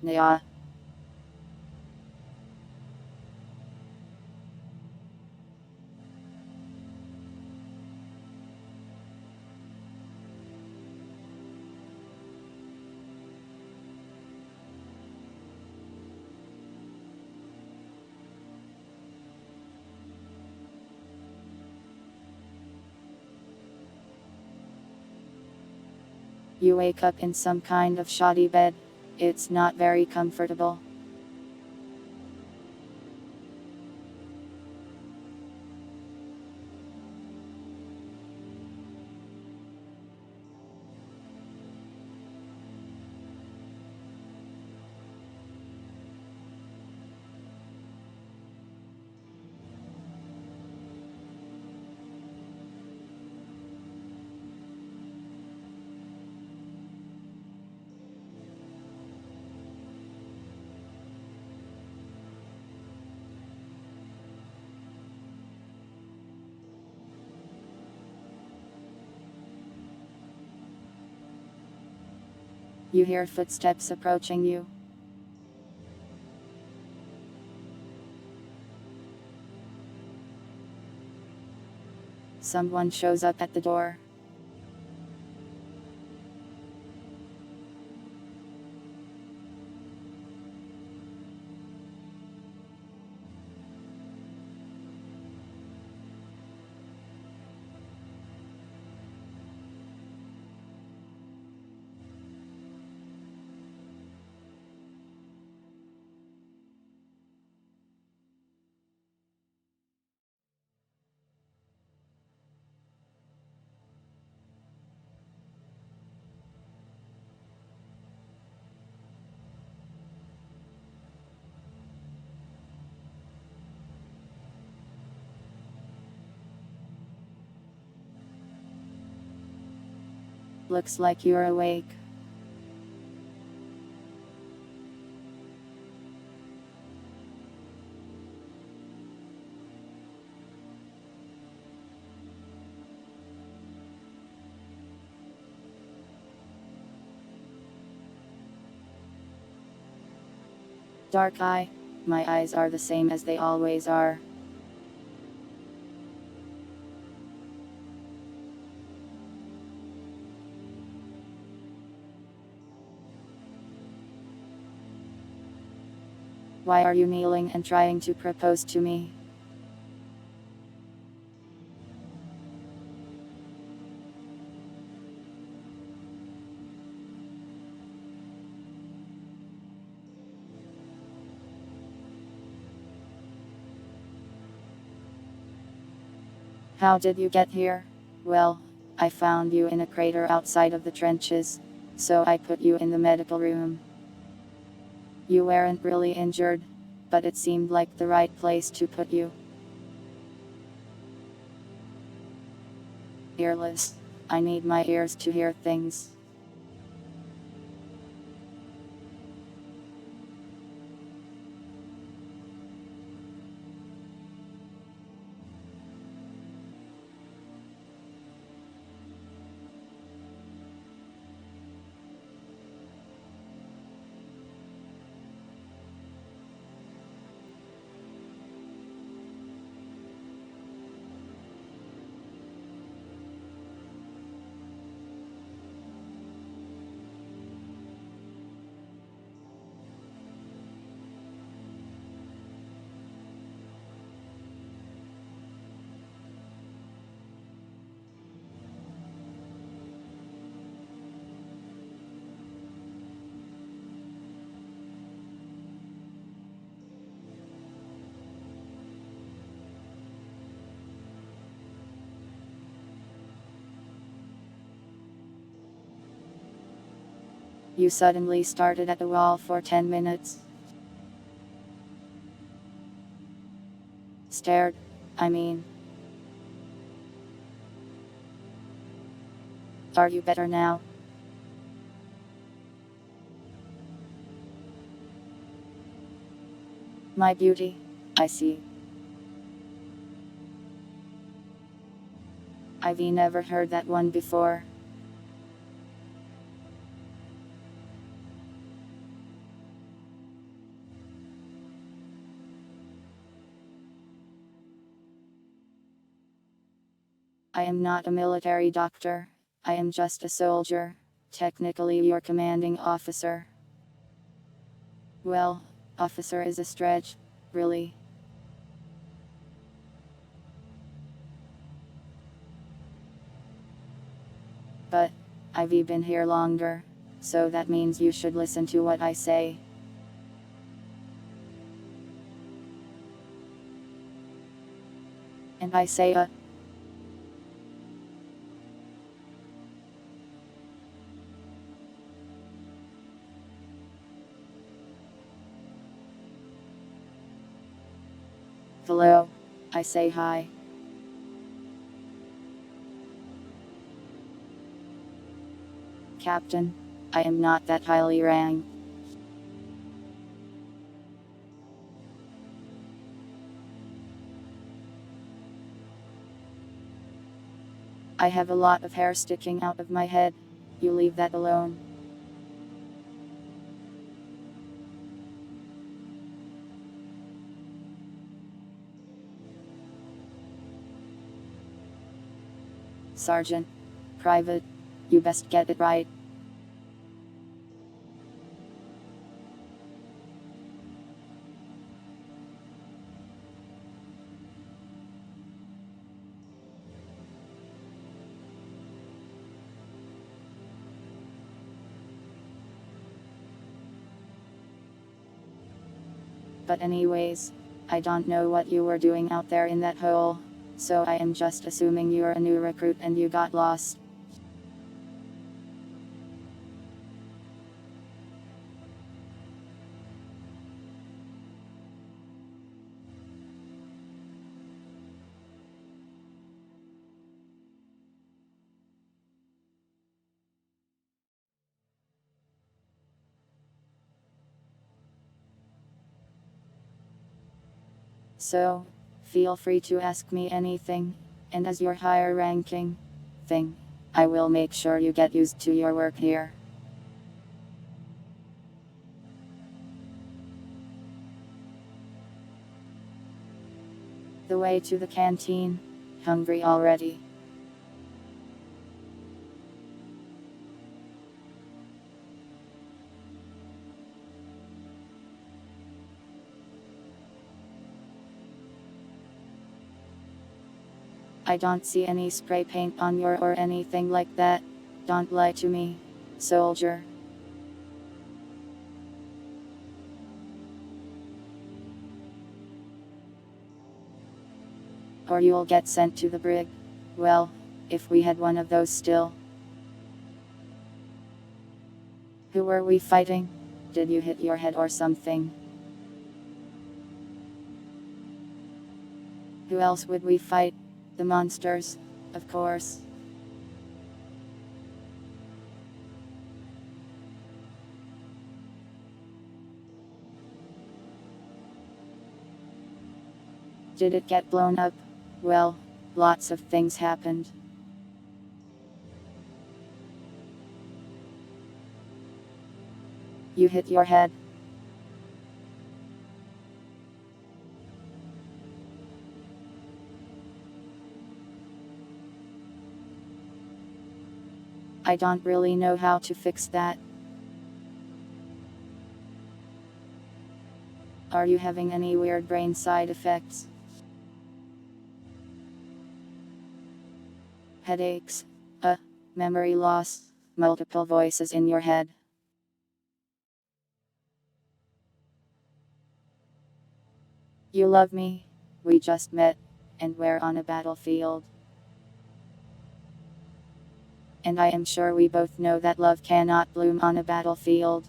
Yeah. You wake up in some kind of shoddy bed. It's not very comfortable. You hear footsteps approaching you. Someone shows up at the door. Looks like you're awake. Dark eye. My eyes are the same as they always are. Why are you kneeling and trying to propose to me? How did you get here? Well, I found you in a crater outside of the trenches, so I put you in the medical room. You weren't really injured, but it seemed like the right place to put you. Earless. I need my ears to hear things. You suddenly started at the wall for 10 minutes. Stared. I mean. Are you better now? My beauty. I see. I've never heard that one before. I am not a military doctor. I am just a soldier. Technically your commanding officer. Well, officer is a stretch, really. But, I've been here longer, so that means you should listen to what I say. And I say hello. I say hi. Captain, I am not that highly ranked. I have a lot of hair sticking out of my head. You leave that alone. Sergeant. Private. You best get it right. But anyways, I don't know what you were doing out there in that hole, so I am just assuming you're a new recruit and you got lost. So, feel free to ask me anything, and as your higher ranking thing, I will make sure you get used to your work here. The way to the canteen. Hungry already. I don't see any spray paint on your or anything like that. Don't lie to me, soldier. Or you'll get sent to the brig. Well, if we had one of those still. Who were we fighting? Did you hit your head or something? Who else would we fight? The monsters, of course. Did it get blown up? Well, lots of things happened. You hit your head. I don't really know how to fix that. Are you having any weird brain side effects? Headaches? Memory loss? Multiple voices in your head? You love me? We just met, and we're on a battlefield. And I am sure we both know that love cannot bloom on a battlefield.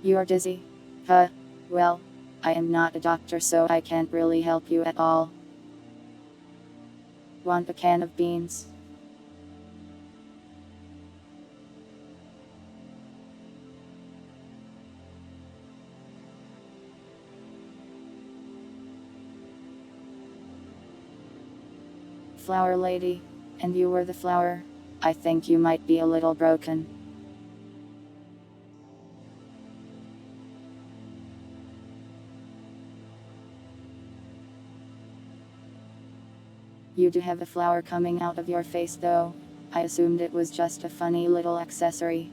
You're dizzy? Well, I am not a doctor, so I can't really help you at all. Want a can of beans? Flower lady, and you were the flower? I think you might be a little broken. You do have a flower coming out of your face though. I assumed it was just a funny little accessory.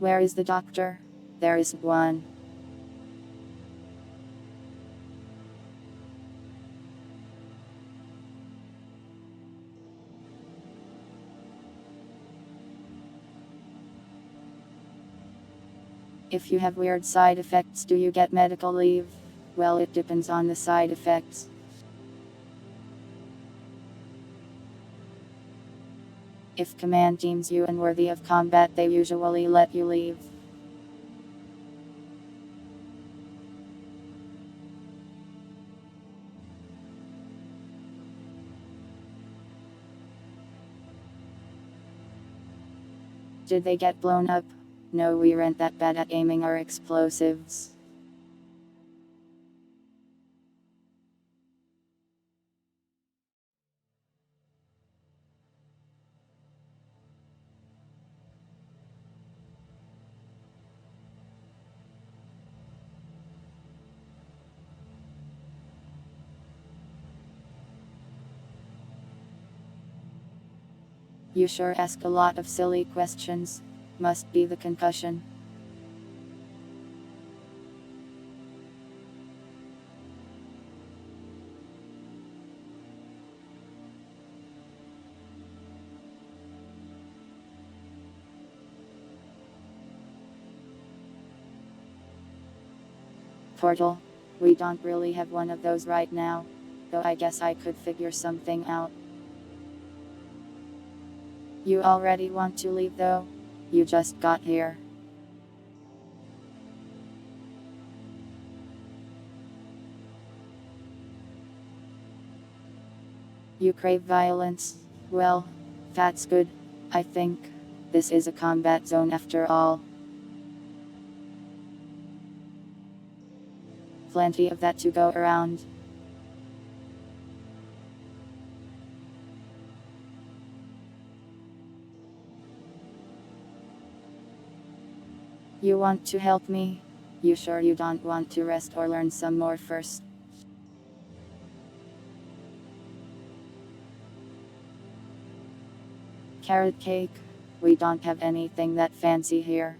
Where is the doctor? There isn't one. If you have weird side effects, do you get medical leave? Well, it depends on the side effects. If command deems you unworthy of combat, they usually let you leave. Did they get blown up? No, we aren't that bad at aiming our explosives. You sure ask a lot of silly questions. Must be the concussion. Portal. We don't really have one of those right now. Though I guess I could figure something out. You already want to leave though? You just got here. You crave violence? Well, that's good, I think. This is a combat zone after all. Plenty of that to go around. You want to help me? You sure you don't want to rest or learn some more first? Carrot cake? We don't have anything that fancy here.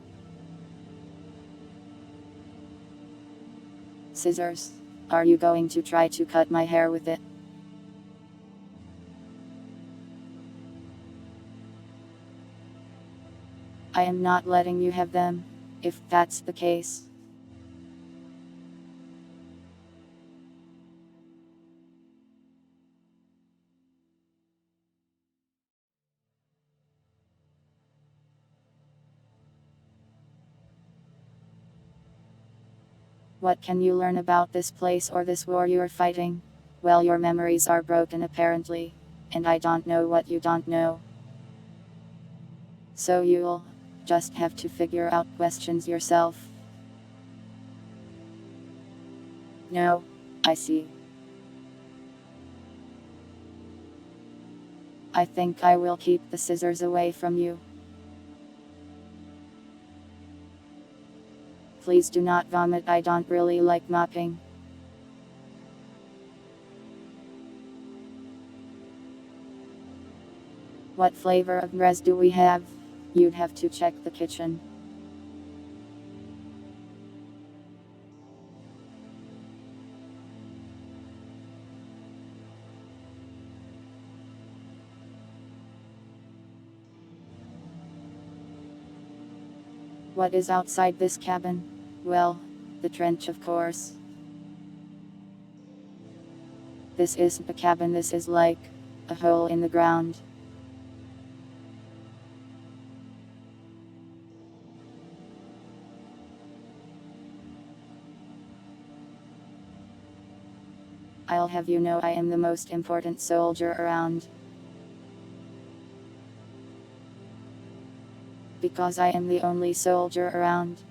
Scissors? Are you going to try to cut my hair with it? I am not letting you have them, if that's the case. What can you learn about this place or this war you're fighting? Well, your memories are broken apparently, and I don't know what you don't know. So you'll just have to figure out questions yourself. No, I see. I think I will keep the scissors away from you. Please do not vomit, I don't really like mopping. What flavor of bread do we have? You'd have to check the kitchen. What is outside this cabin? Well, the trench of course. This isn't a cabin, this is like a hole in the ground. I'll have you know I am the most important soldier around. Because I am the only soldier around.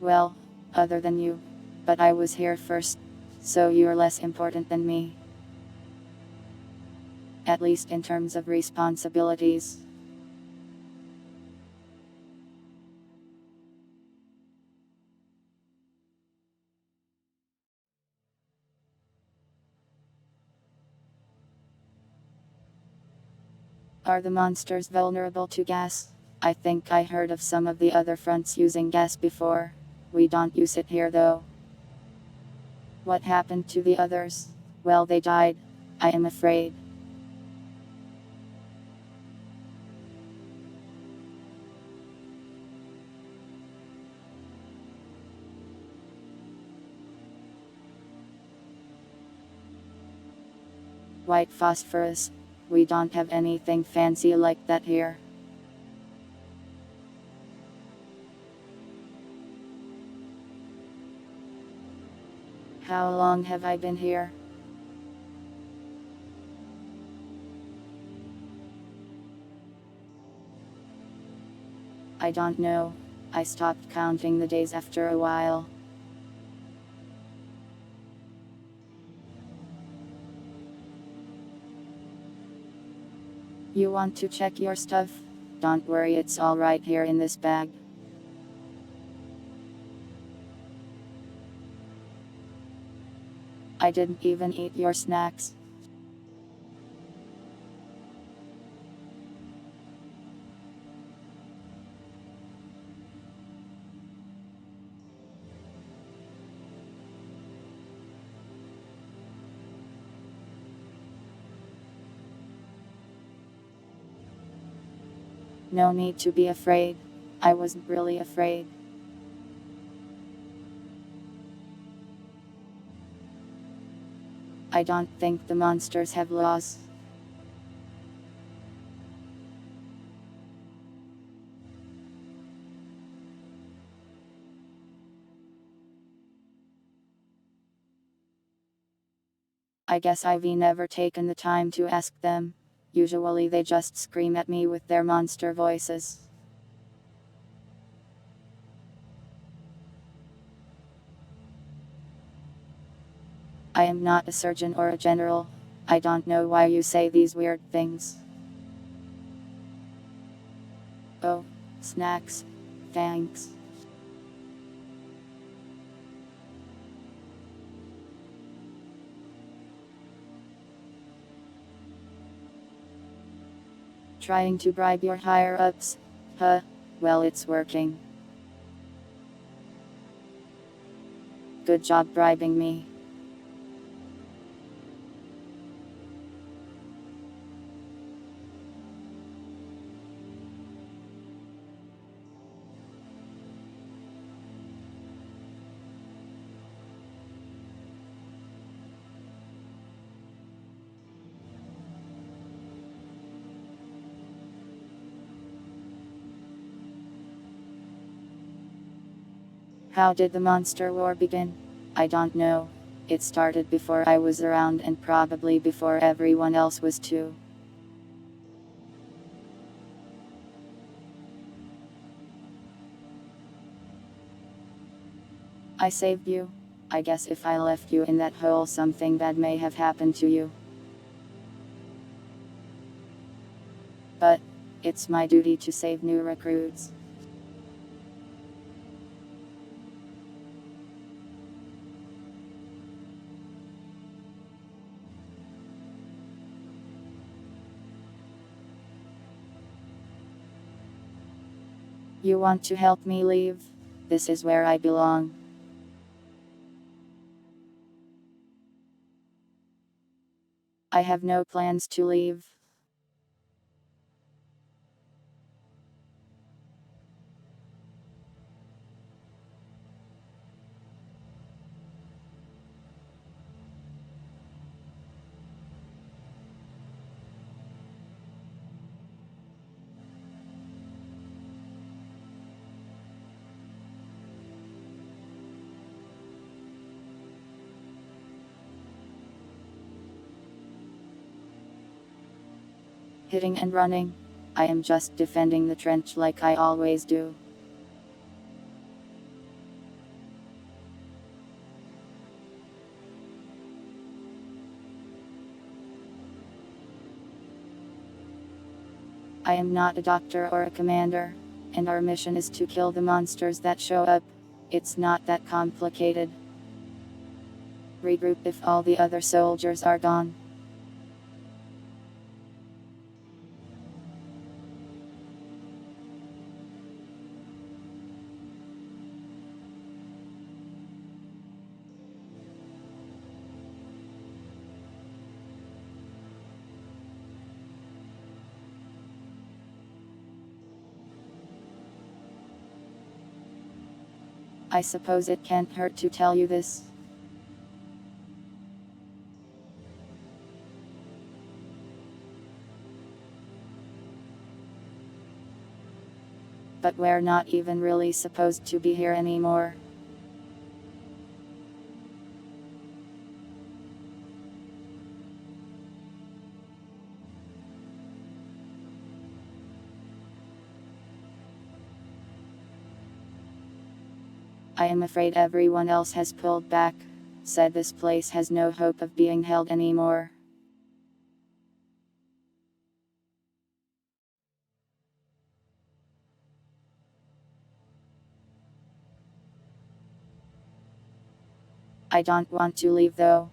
Well, other than you. But I was here first, so you're less important than me. At least in terms of responsibilities. Are the monsters vulnerable to gas? I think I heard of some of the other fronts using gas before. We don't use it here though. What happened to the others? Well, they died. I am afraid. White phosphorus. We don't have anything fancy like that here. How long have I been here? I don't know. I stopped counting the days after a while. You want to check your stuff? Don't worry, it's all right here in this bag. I didn't even eat your snacks. No need to be afraid. I wasn't really afraid. I don't think the monsters have laws. I guess I've never taken the time to ask them. Usually they just scream at me with their monster voices. I am not a surgeon or a general. I don't know why you say these weird things. Oh, snacks. Thanks. Trying to bribe your higher ups? Huh, well, it's working. Good job bribing me. How did the monster war begin? I don't know. It started before I was around and probably before everyone else was too. I saved you. I guess if I left you in that hole, something bad may have happened to you. But it's my duty to save new recruits. You want to help me leave? This is where I belong. I have no plans to leave. Hitting and running. I am just defending the trench like I always do. I am not a doctor or a commander, and our mission is to kill the monsters that show up. It's not that complicated. Regroup if all the other soldiers are gone. I suppose it can't hurt to tell you this. But we're not even really supposed to be here anymore. I am afraid everyone else has pulled back, said this place has no hope of being held anymore. I don't want to leave though.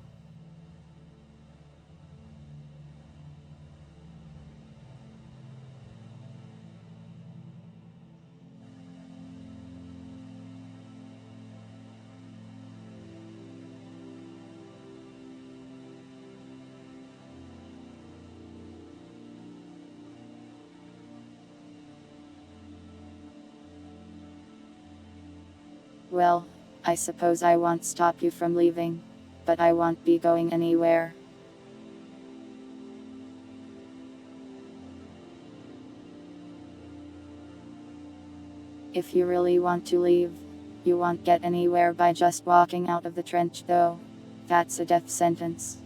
Well, I suppose I won't stop you from leaving, but I won't be going anywhere. If you really want to leave, you won't get anywhere by just walking out of the trench though. That's a death sentence.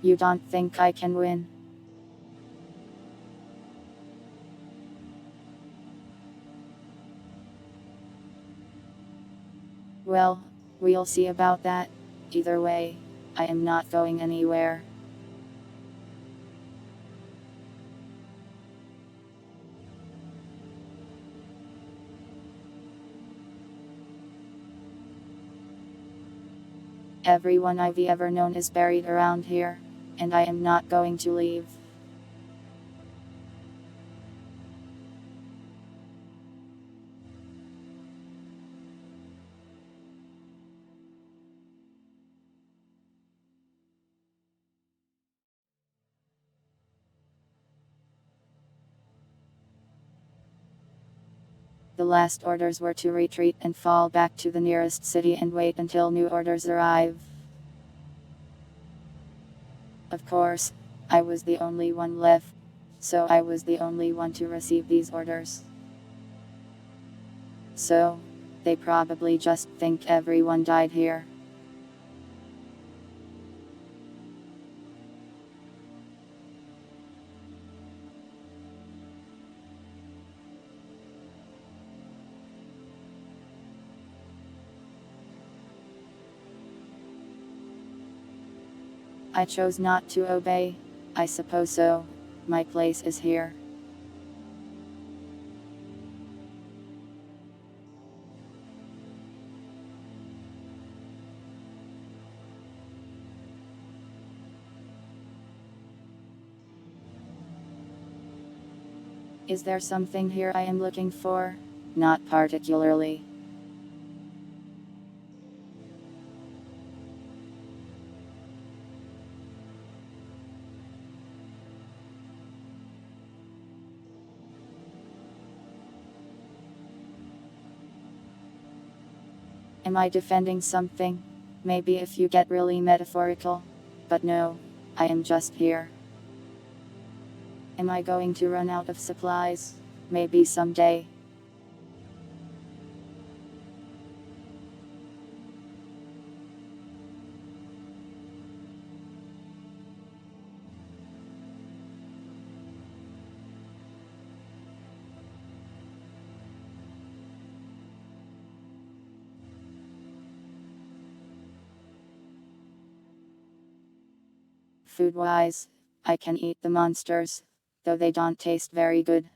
You don't think I can win? Well, we'll see about that. Either way, I am not going anywhere. Everyone I've ever known is buried around here, and I am not going to leave. The last orders were to retreat and fall back to the nearest city and wait until new orders arrive. Of course, I was the only one left, so I was the only one to receive these orders. So, they probably just think everyone died here. I chose not to obey. I suppose so. My place is here. Is there something here I am looking for? Not particularly. Am I defending something? Maybe if you get really metaphorical. But no, I am just here. Am I going to run out of supplies? Maybe someday. Food-wise, I can eat the monsters, though they don't taste very good.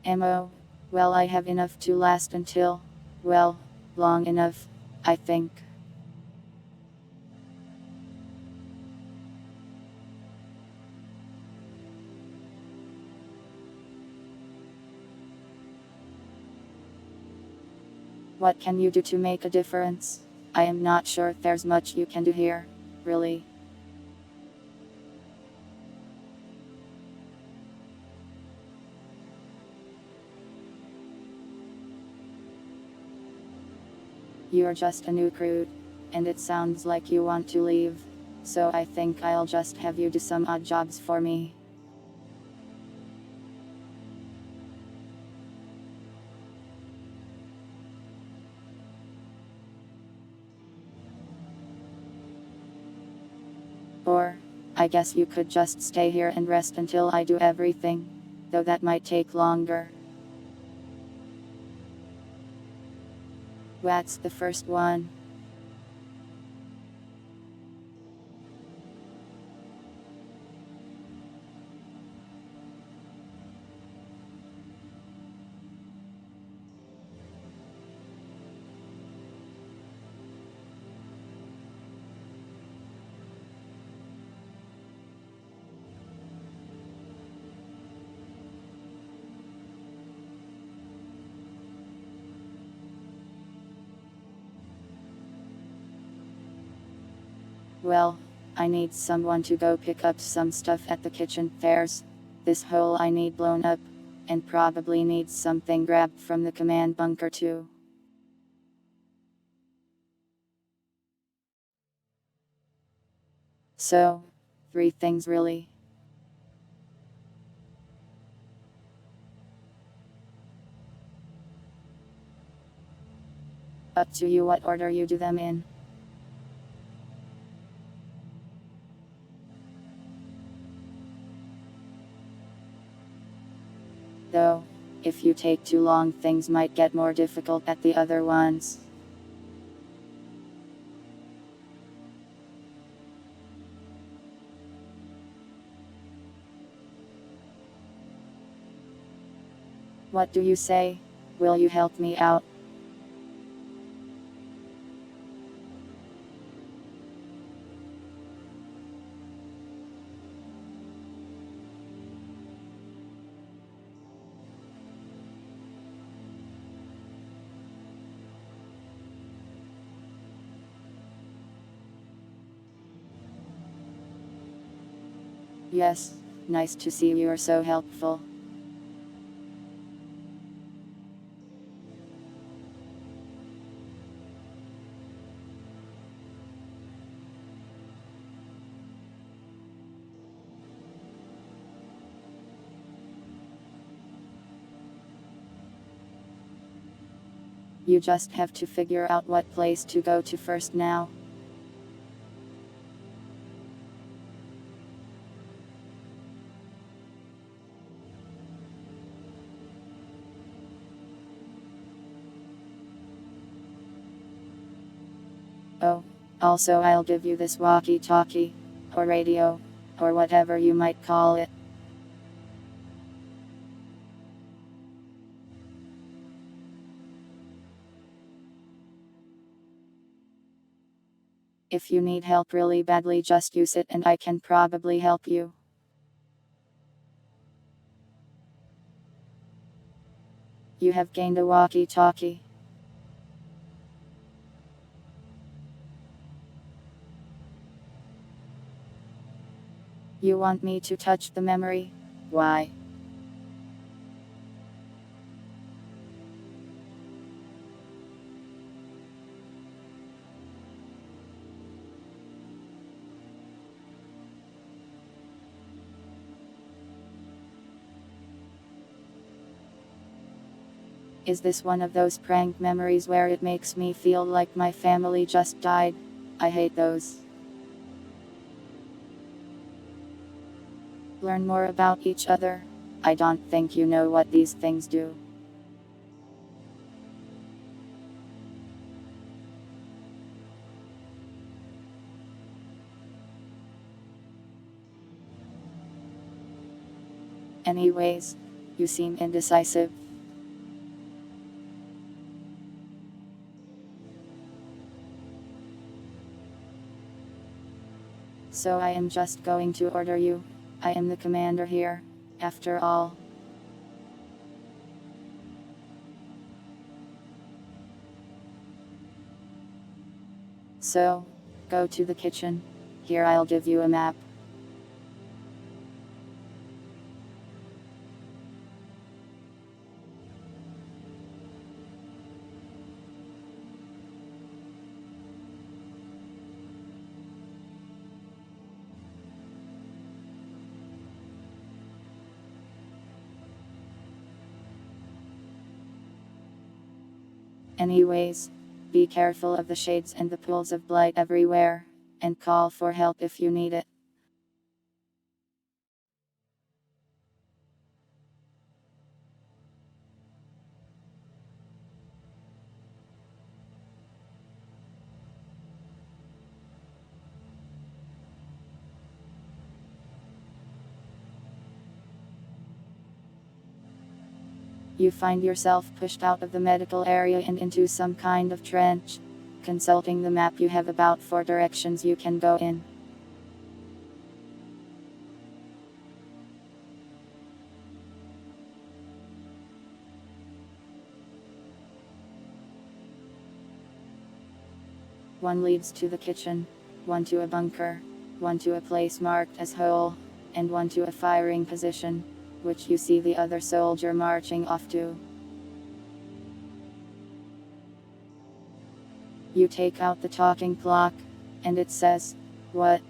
Ammo, well, I have enough to last until, well, long enough. I think. What can you do to make a difference? I am not sure there's much you can do here, really. You're just a new recruit, and it sounds like you want to leave. So I think I'll just have you do some odd jobs for me. Or, I guess you could just stay here and rest until I do everything. Though that might take longer. What's the first one? Well, I need someone to go pick up some stuff at the kitchen. There's this hole I need blown up, and probably needs something grabbed from the command bunker too. So, 3 things really. Up to you what order you do them in. Though, if you take too long, things might get more difficult at the other ones. What do you say? Will you help me out? Yes, nice to see you're so helpful. You just have to figure out what place to go to first now. Oh, also I'll give you this walkie-talkie, or radio, or whatever you might call it. If you need help really badly, just use it and I can probably help you. You have gained a walkie-talkie. You want me to touch the memory? Why? Is this one of those prank memories where it makes me feel like my family just died? I hate those. Learn more about each other. I don't think you know what these things do. Anyways, you seem indecisive. So I am just going to order you. I am the commander here, after all. So, go to the kitchen. Here I'll give you a map. Anyways, be careful of the shades and the pools of blight everywhere, and call for help if you need it. You find yourself pushed out of the medical area and into some kind of trench. Consulting the map, you have about 4 directions you can go in. One leads to the kitchen, one to a bunker, one to a place marked as hole, and one to a firing position, which you see the other soldier marching off to. You take out the talking clock, and it says, "What?"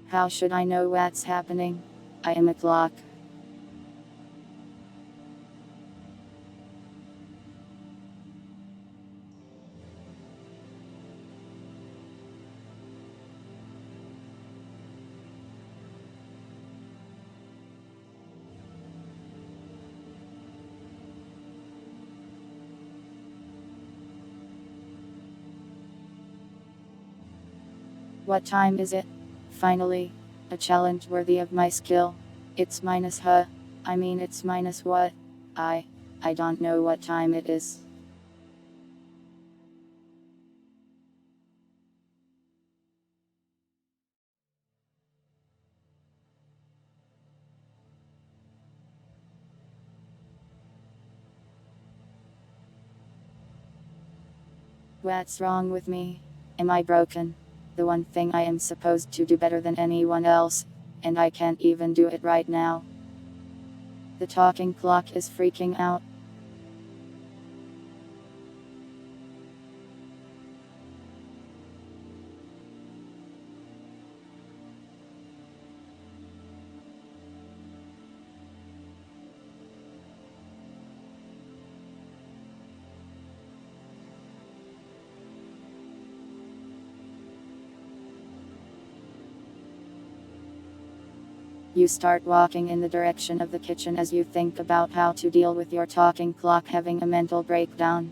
How should I know what's happening? I am a clock. What time is it? Finally, a challenge worthy of my skill. It's minus I mean it's minus what? I don't know what time it is. What's wrong with me? Am I broken? The one thing I am supposed to do better than anyone else, and I can't even do it right now. The talking clock is freaking out. You start walking in the direction of the kitchen as you think about how to deal with your talking clock having a mental breakdown.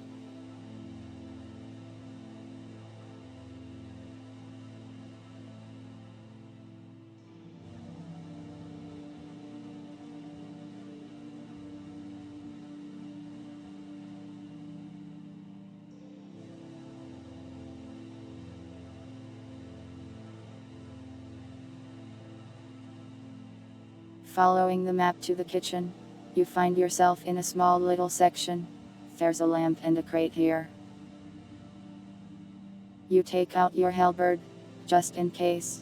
Following the map to the kitchen, you find yourself in a small little section. There's a lamp and a crate here. You take out your halberd, just in case.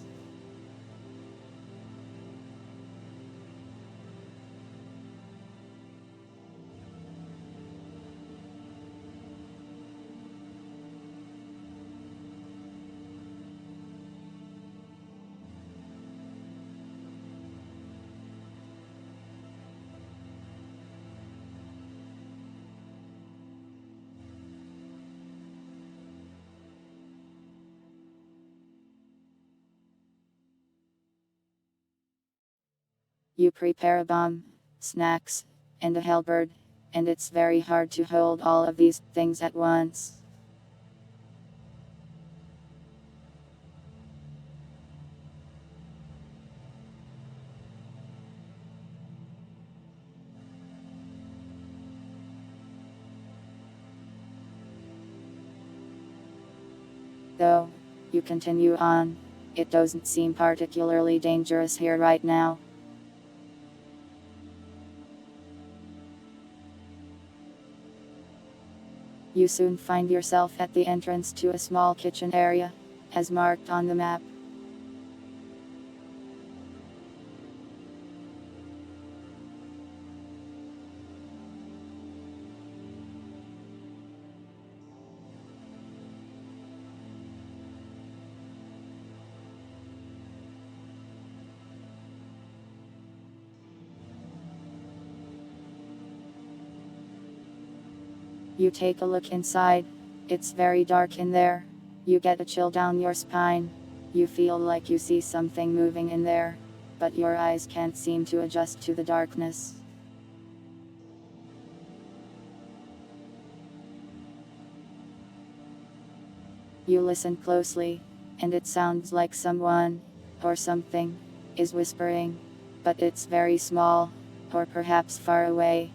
You prepare a bomb, snacks, and a halberd, and it's very hard to hold all of these things at once. Though, you continue on. It doesn't seem particularly dangerous here right now. You soon find yourself at the entrance to a small kitchen area, as marked on the map. You take a look inside. It's very dark in there. You get a chill down your spine. You feel like you see something moving in there, but your eyes can't seem to adjust to the darkness. You listen closely, and it sounds like someone, or something, is whispering, but it's very small, or perhaps far away.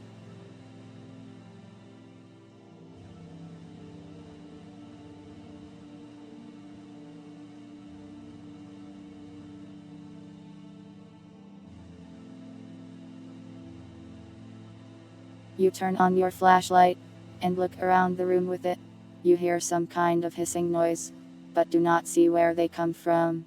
You turn on your flashlight, and look around the room with it. You hear some kind of hissing noise, but do not see where they come from.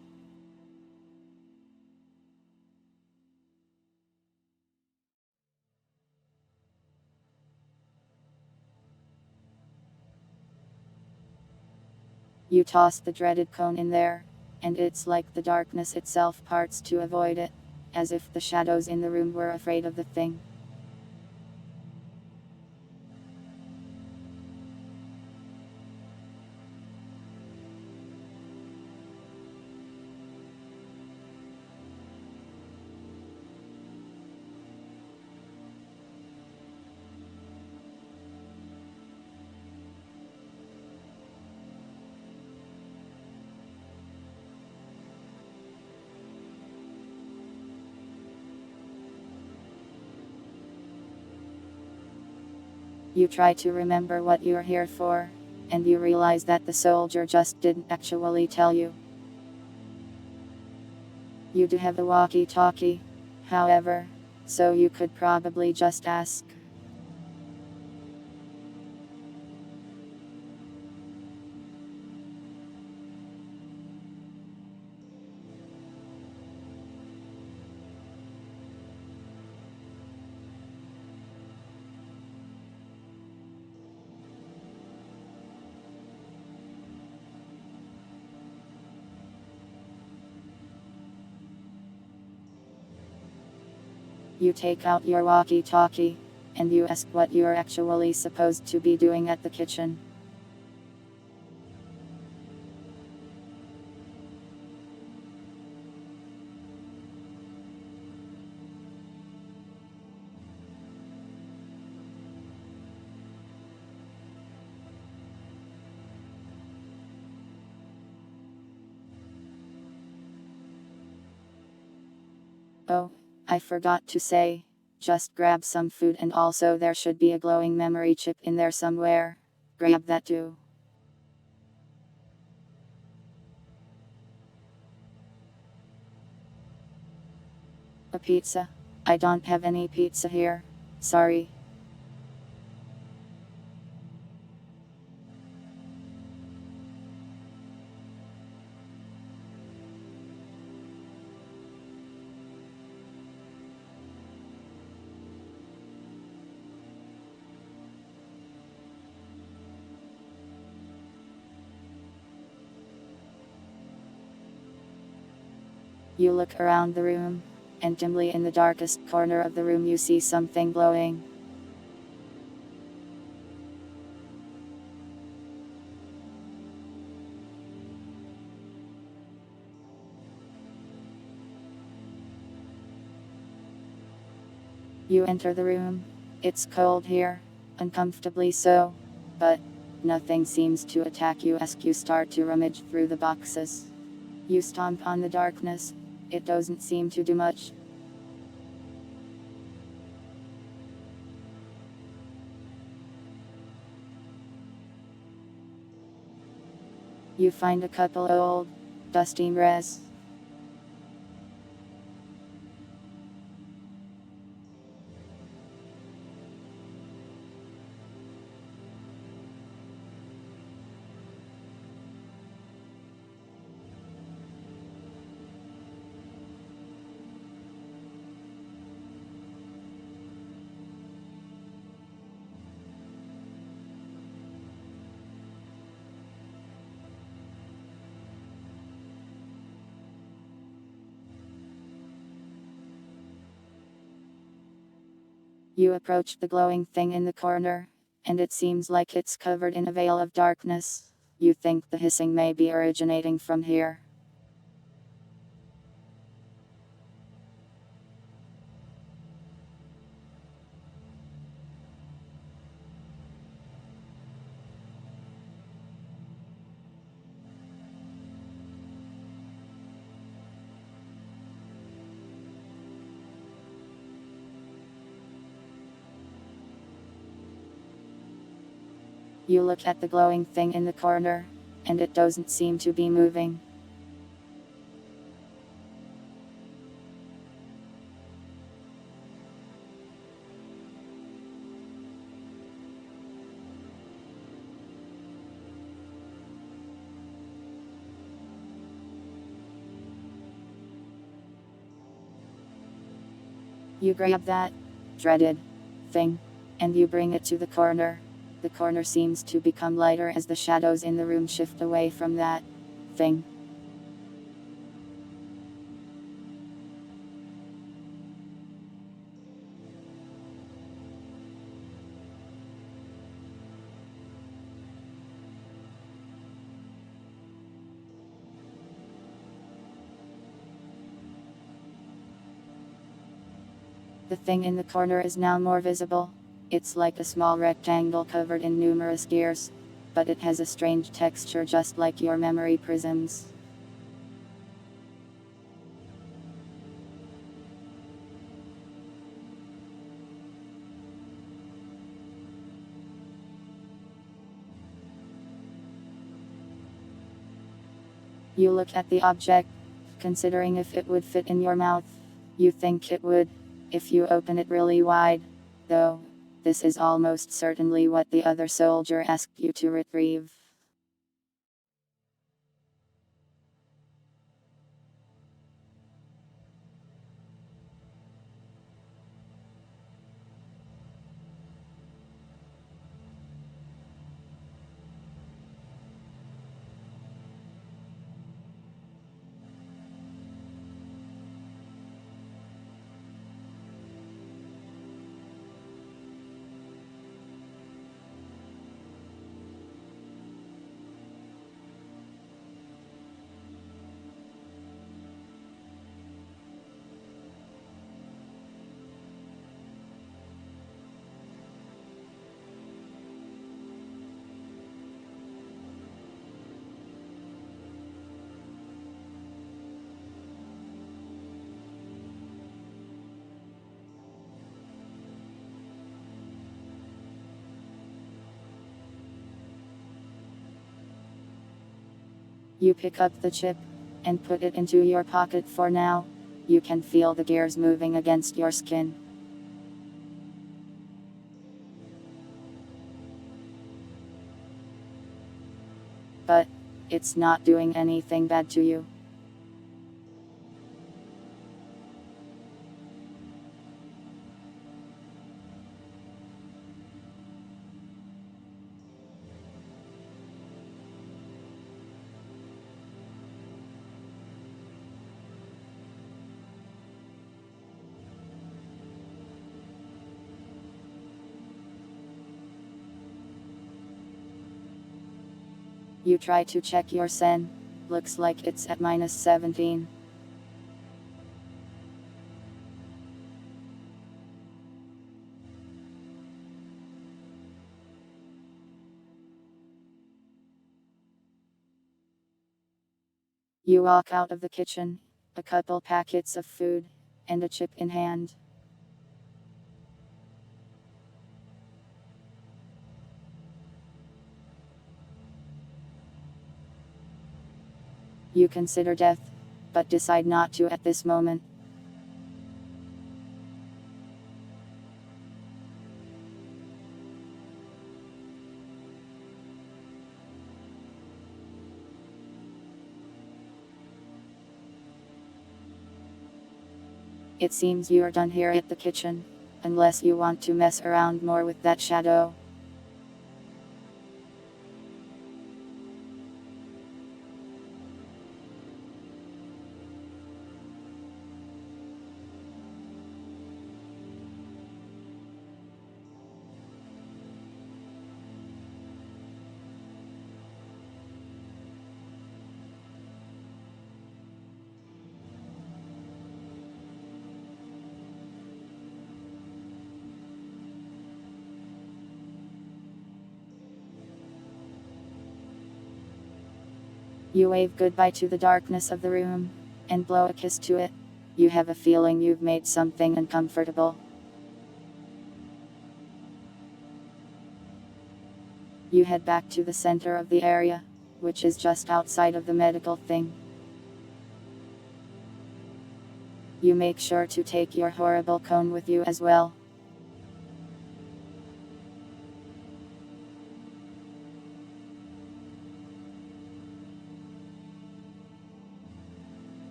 You toss the dreaded cone in there, and it's like the darkness itself parts to avoid it, as if the shadows in the room were afraid of the thing. You try to remember what you're here for, and you realize that the soldier just didn't actually tell you. You do have a walkie-talkie, however, so you could probably just ask. You take out your walkie-talkie, and you ask what you're actually supposed to be doing at the kitchen. Oh, I forgot to say, just grab some food, and also there should be a glowing memory chip in there somewhere. Grab that too. A pizza? I don't have any pizza here. Sorry. You look around the room, and dimly in the darkest corner of the room you see something glowing. You enter the room. It's cold here, uncomfortably so, but nothing seems to attack you as you start to rummage through the boxes. You stomp on the darkness. It doesn't seem to do much. You find a couple old, dusty res. You approach the glowing thing in the corner, and it seems like it's covered in a veil of darkness. You think the hissing may be originating from here. You look at the glowing thing in the corner, and it doesn't seem to be moving. You grab that dreaded thing, and you bring it to the corner. The corner seems to become lighter as the shadows in the room shift away from that thing. The thing in the corner is now more visible. It's like a small rectangle covered in numerous gears, but it has a strange texture just like your memory prisms. You look at the object, considering if it would fit in your mouth. You think it would, if you open it really wide. Though, this is almost certainly what the other soldier asked you to retrieve. You pick up the chip and put it into your pocket for now. You can feel the gears moving against your skin. But it's not doing anything bad to you. You try to check your sen. Looks like it's at -17. You walk out of the kitchen, a couple packets of food, and a chip in hand. You consider death, but decide not to at this moment. It seems you're done here at the kitchen, unless you want to mess around more with that shadow. You wave goodbye to the darkness of the room, and blow a kiss to it. You have a feeling you've made something uncomfortable. You head back to the center of the area, which is just outside of the medical thing. You make sure to take your horrible cone with you as well.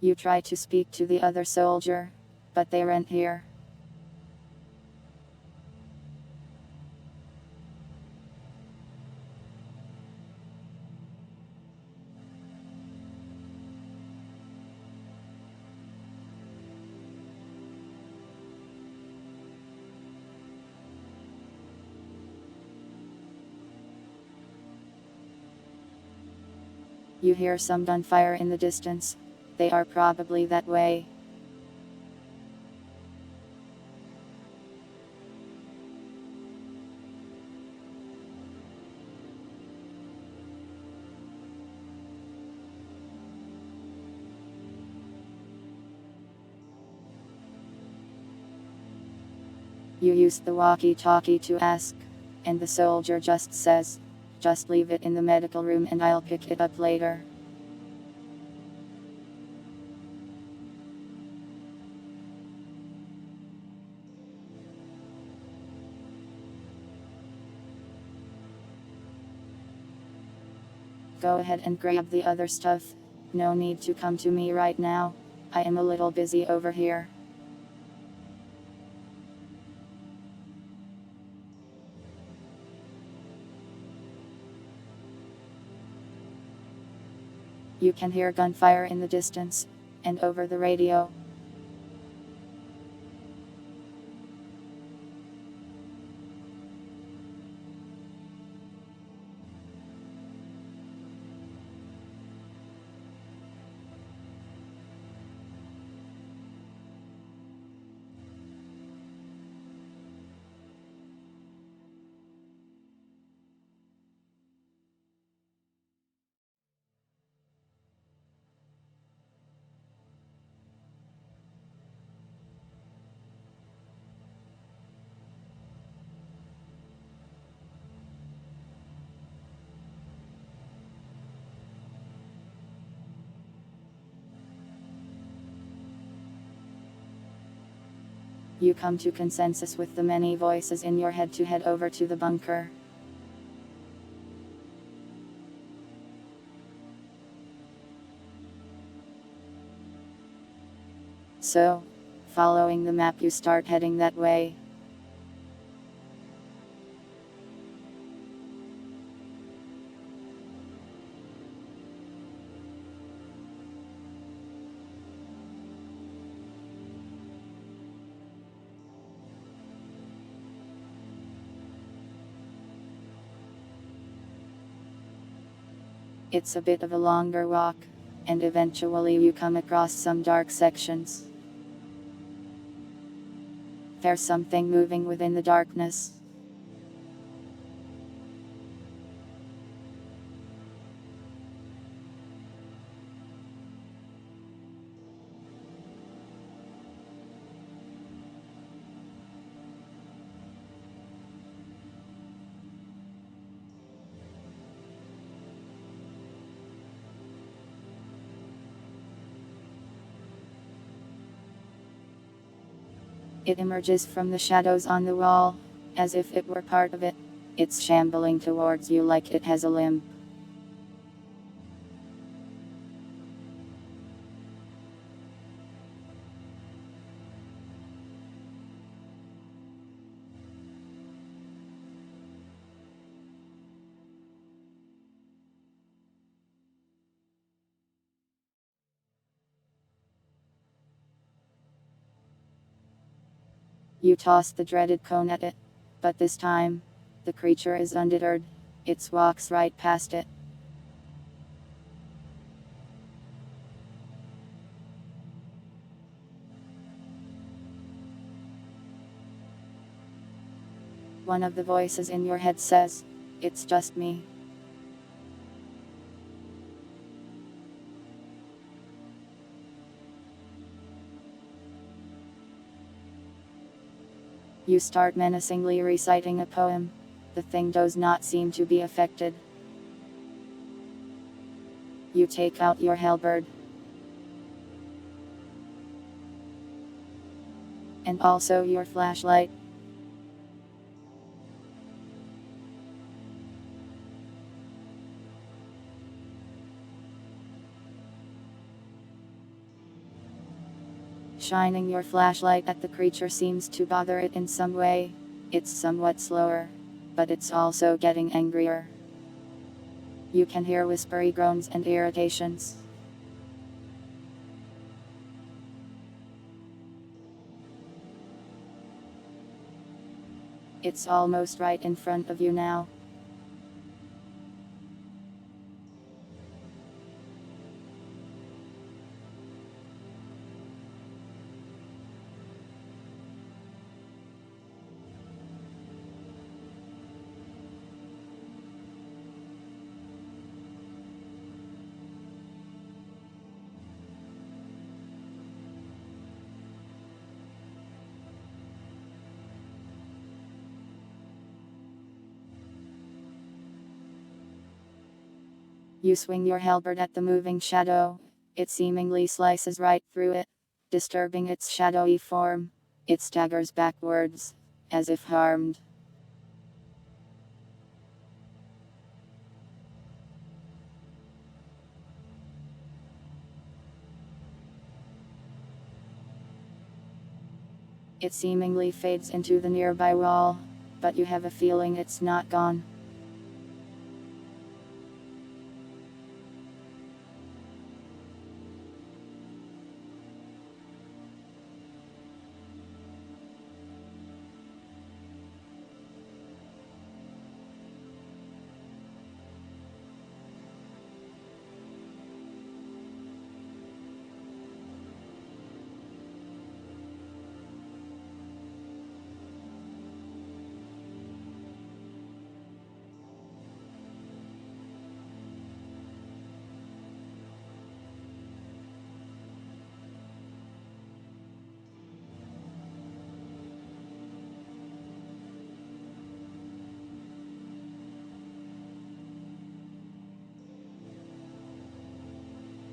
You try to speak to the other soldier, but they aren't here. You hear some gunfire in the distance. They are probably that way. You use the walkie-talkie to ask, and the soldier just says, "Just leave it in the medical room and I'll pick it up later." Go ahead and grab the other stuff. No need to come to me right now. I am a little busy over here. You can hear gunfire in the distance, and over the radio. You come to consensus with the many voices in your head to head over to the bunker. So, following the map, you start heading that way. It's a bit of a longer walk, and eventually you come across some dark sections. There's something moving within the darkness. It emerges from the shadows on the wall, as if it were part of it. It's shambling towards you like it has a limp. You toss the dreaded cone at it, but this time, the creature is undeterred. It walks right past it. One of the voices in your head says, "It's just me." You start menacingly reciting a poem. The thing does not seem to be affected. You take out your halberd. And also your flashlight. Shining your flashlight at the creature seems to bother it in some way. It's somewhat slower, but it's also getting angrier. You can hear whispery groans and irritations. It's almost right in front of you now. You swing your halberd at the moving shadow. It seemingly slices right through it, disturbing its shadowy form. It staggers backwards, as if harmed. It seemingly fades into the nearby wall, but you have a feeling it's not gone.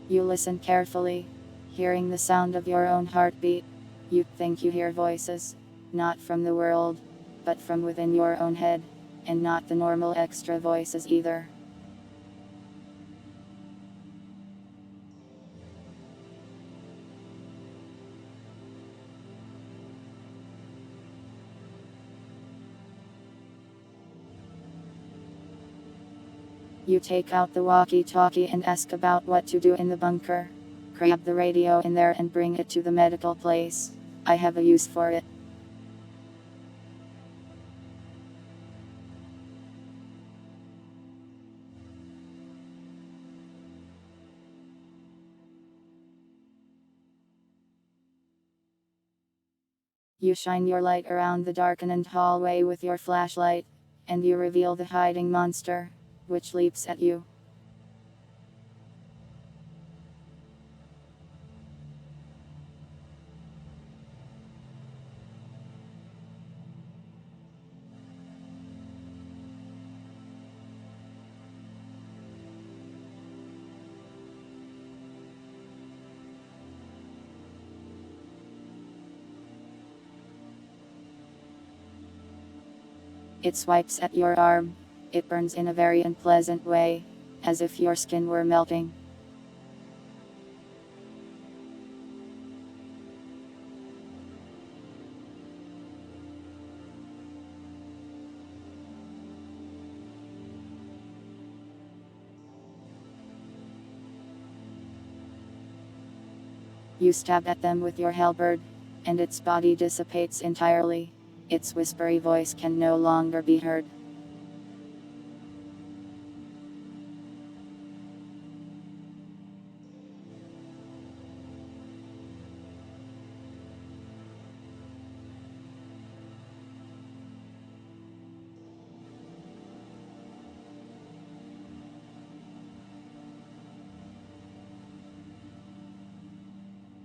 You listen carefully, hearing the sound of your own heartbeat. You think you hear voices, not from the world, but from within your own head, and not the normal extra voices either. You take out the walkie-talkie and ask about what to do in the bunker. Grab the radio in there and bring it to the medical place. I have a use for it. You shine your light around the darkened hallway with your flashlight, and you reveal the hiding monster, which leaps at you. It swipes at your arm. It burns in a very unpleasant way, as if your skin were melting. You stab at them with your halberd, and its body dissipates entirely. Its whispery voice can no longer be heard.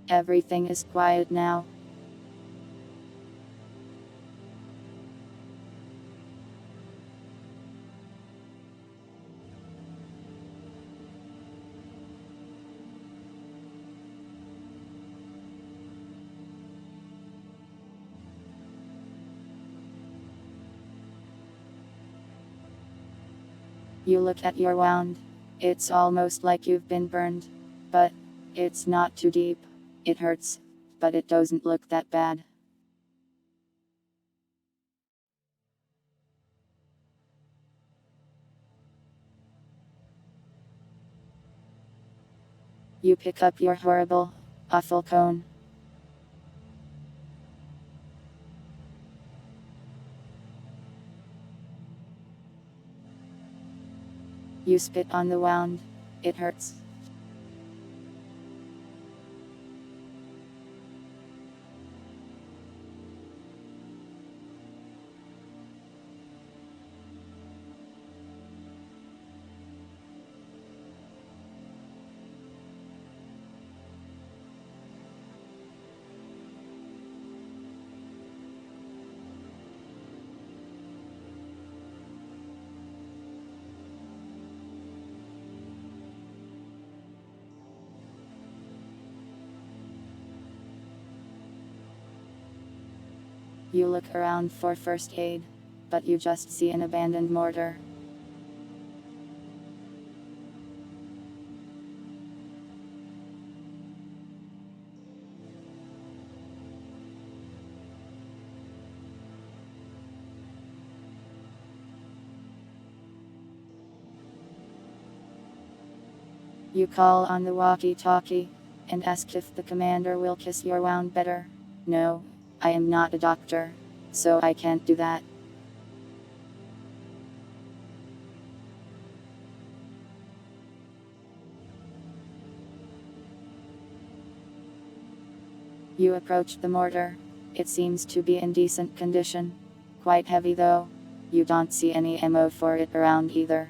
Everything is quiet now. You look at your wound. It's almost like you've been burned. But it's not too deep. It hurts, but it doesn't look that bad. You pick up your horrible, awful cone. You spit on the wound. It hurts. You look around for first aid, but you just see an abandoned mortar. You call on the walkie-talkie and ask if the commander will kiss your wound better. No, I am not a doctor, so I can't do that. You approach the mortar. It seems to be in decent condition. Quite heavy though. You don't see any ammo for it around either.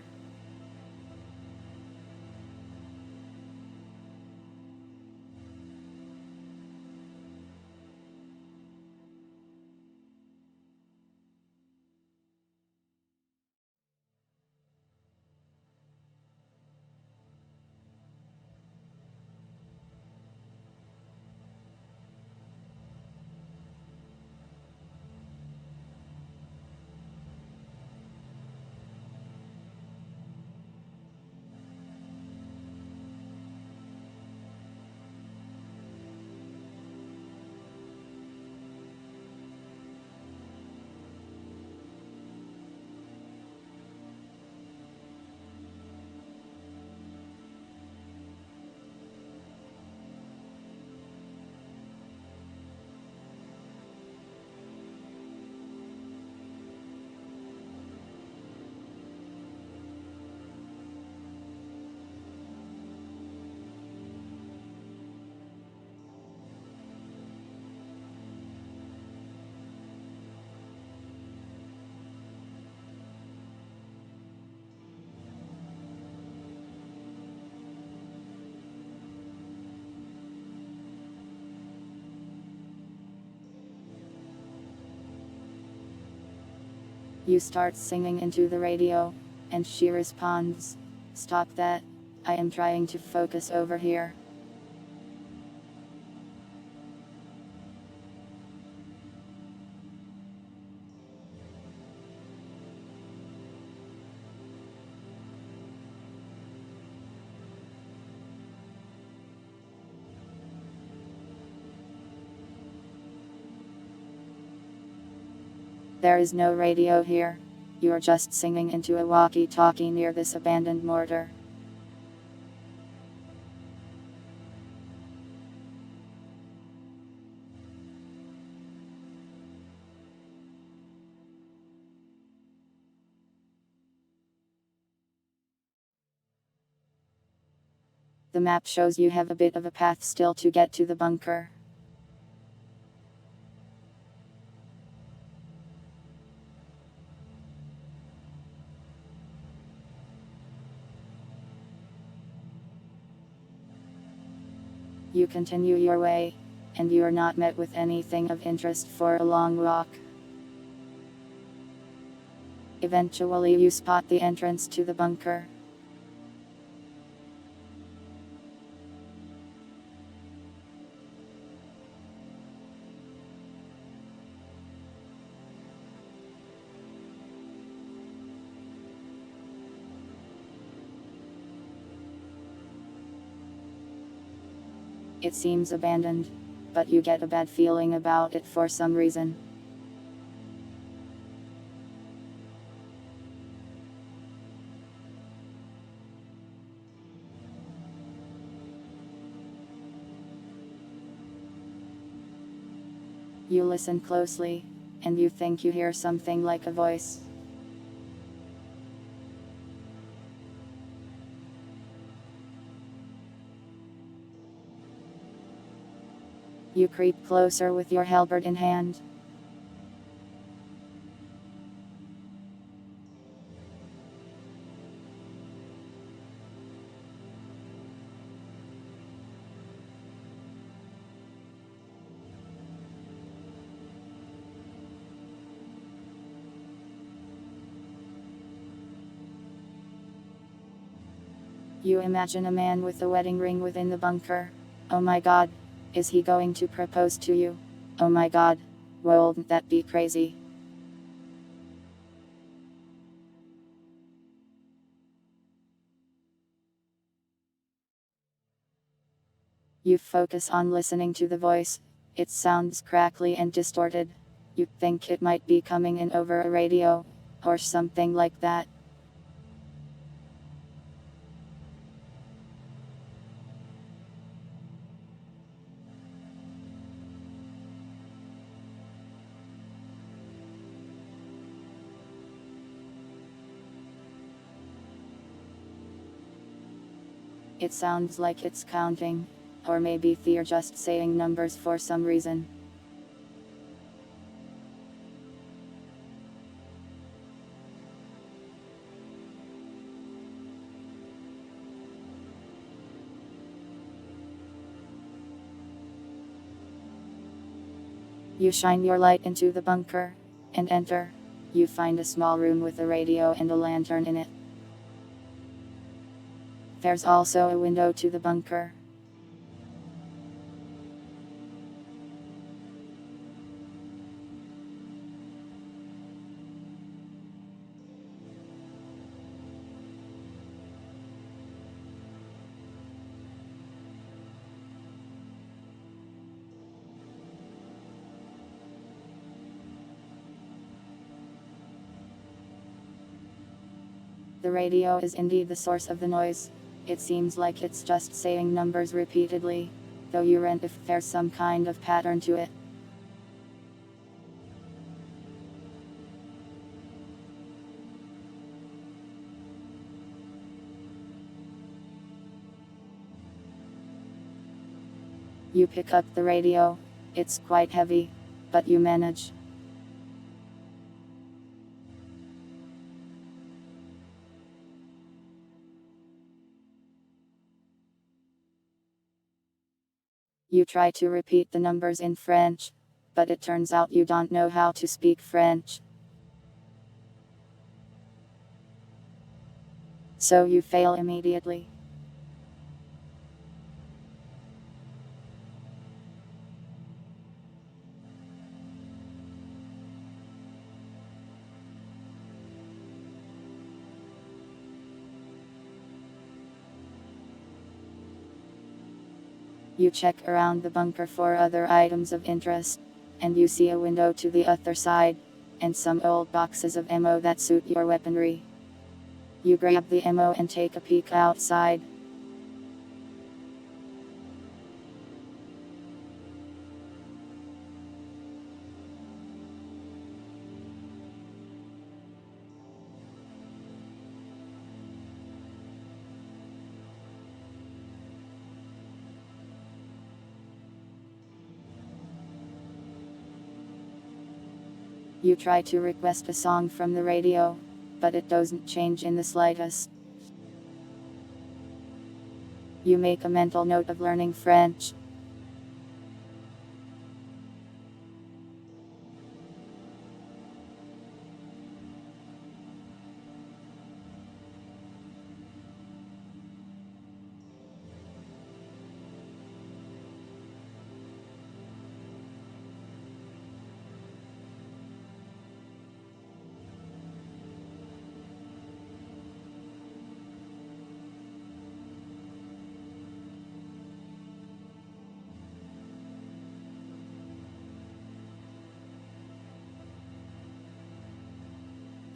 You start singing into the radio, and she responds, "Stop that. I am trying to focus over here." There is no radio here. You're just singing into a walkie-talkie near this abandoned mortar. The map shows you have a bit of a path still to get to the bunker. You continue your way, and you are not met with anything of interest for a long walk. Eventually you spot the entrance to the bunker. It seems abandoned, but you get a bad feeling about it for some reason. You listen closely, and you think you hear something like a voice. You creep closer with your halberd in hand. You imagine a man with a wedding ring within the bunker. Oh my god, is he going to propose to you? Oh my god, won't that be crazy? You focus on listening to the voice. It sounds crackly and distorted. You think it might be coming in over a radio, or something like that. It sounds like it's counting, or maybe they're just saying numbers for some reason. You shine your light into the bunker, and enter. You find a small room with a radio and a lantern in it. There's also a window to the bunker. The radio is indeed the source of the noise. It seems like it's just saying numbers repeatedly, though you rent if there's some kind of pattern to it. You pick up the radio. It's quite heavy, but you manage. You try to repeat the numbers in French, but it turns out you don't know how to speak French. So you fail immediately. You check around the bunker for other items of interest, and you see a window to the other side. and some old boxes of ammo that suit your weaponry. You grab the ammo and take a peek outside. You try to request a song from the radio, but it doesn't change in the slightest. You make a mental note of learning French.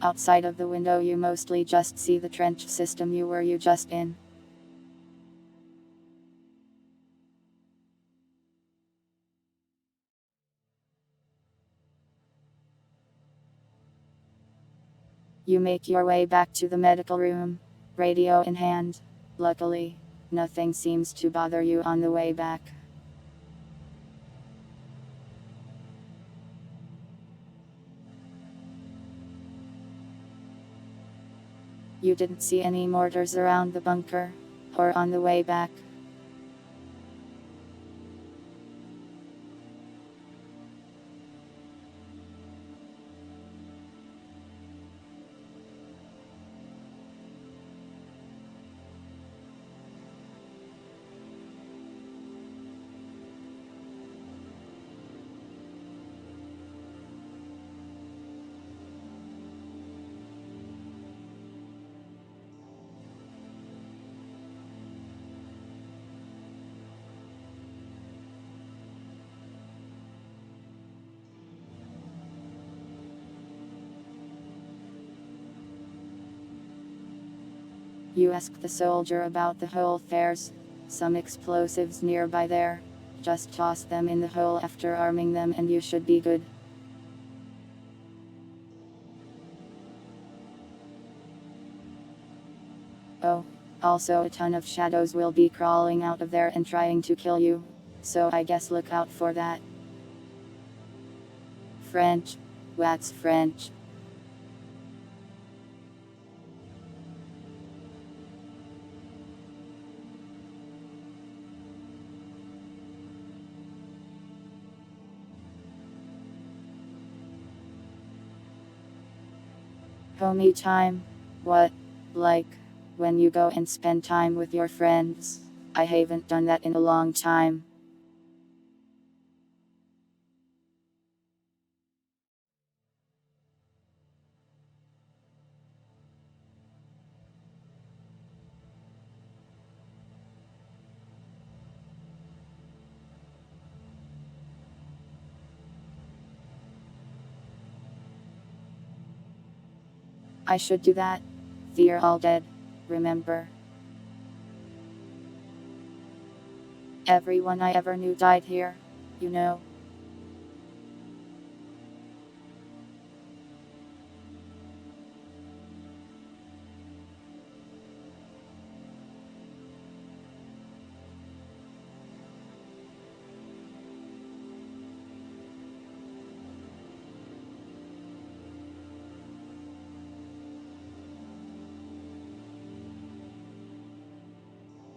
Outside of the window you mostly just see the trench system you just in. You make your way back to the medical room, radio in hand. Luckily, nothing seems to bother you on the way back. You didn't see any mortars around the bunker, or on the way back. You ask the soldier about the hole there's some explosives nearby there. Just toss them in the hole after arming them and you should be good. Oh, also a ton of shadows will be crawling out of there and trying to kill you. So I guess look out for that. French. What's French? Homie time? What? Like, when you go and spend time with your friends? I haven't done that in a long time. I should do that. They're all dead, remember? Everyone I ever knew died here, you know.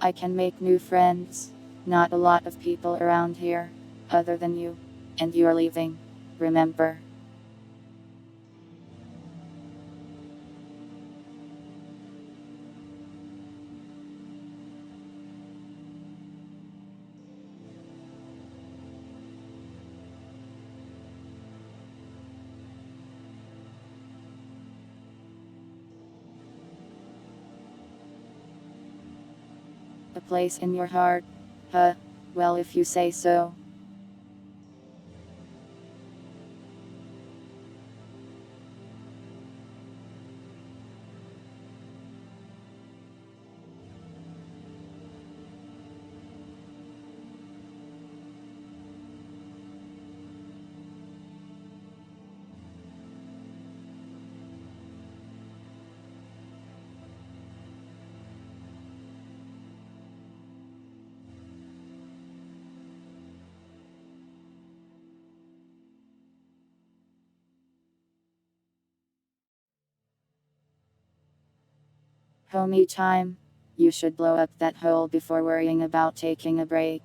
I can make new friends. Not a lot of people around here, other than you. And you're leaving, remember? A place in your heart? Huh, well if you say so. Homie time. You should blow up that hole before worrying about taking a break.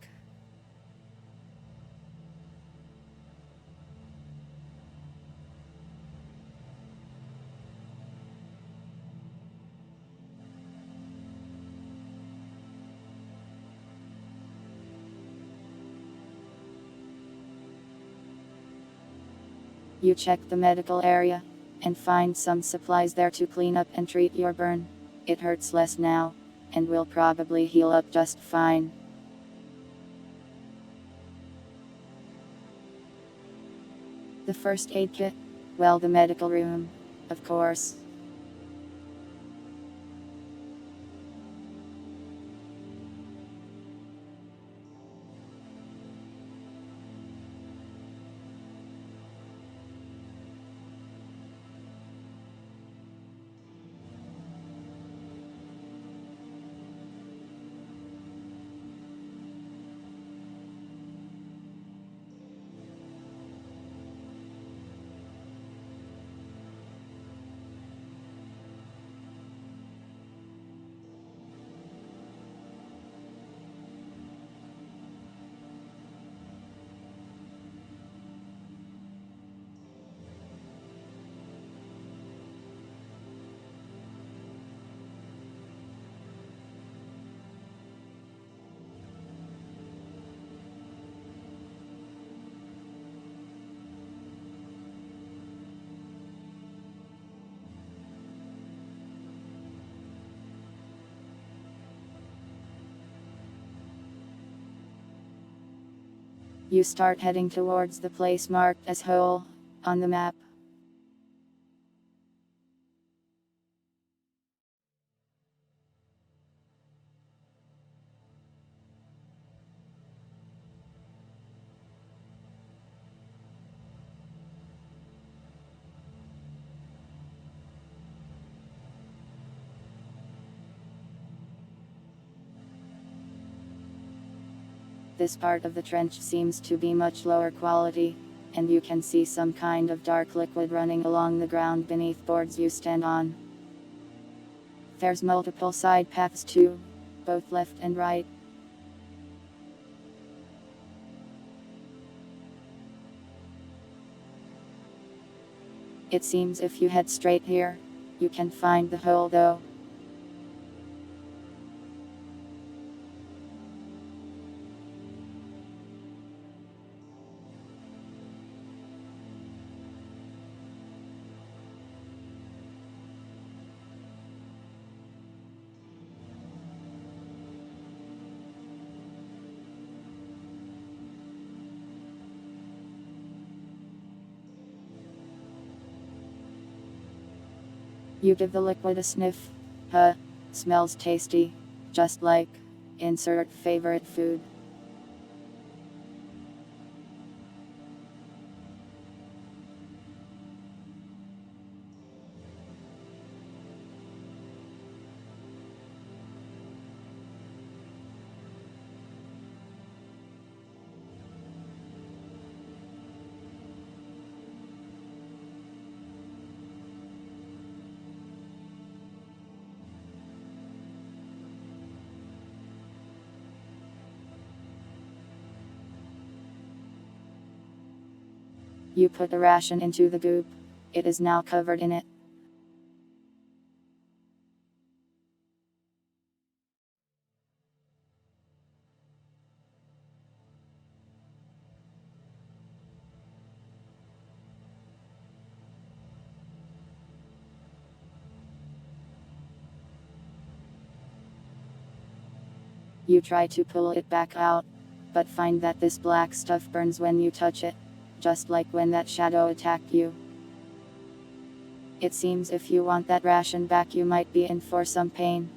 You check the medical area and find some supplies there to clean up and treat your burn. It hurts less now and will probably heal up just fine. The first aid kit? Well, the medical room, of course. You start heading towards the place marked as hole on the map. This part of the trench seems to be much lower quality, and you can see some kind of dark liquid running along the ground beneath boards you stand on. There's multiple side paths too, both left and right. It seems if you head straight here, you can find the hole though. You give the liquid a sniff. Smells tasty. Just like insert favorite food. You put the ration into the goop. It is now covered in it. You try to pull it back out, but find that this black stuff burns when you touch it, just like when that shadow attacked you. It seems if you want that ration back, you might be in for some pain.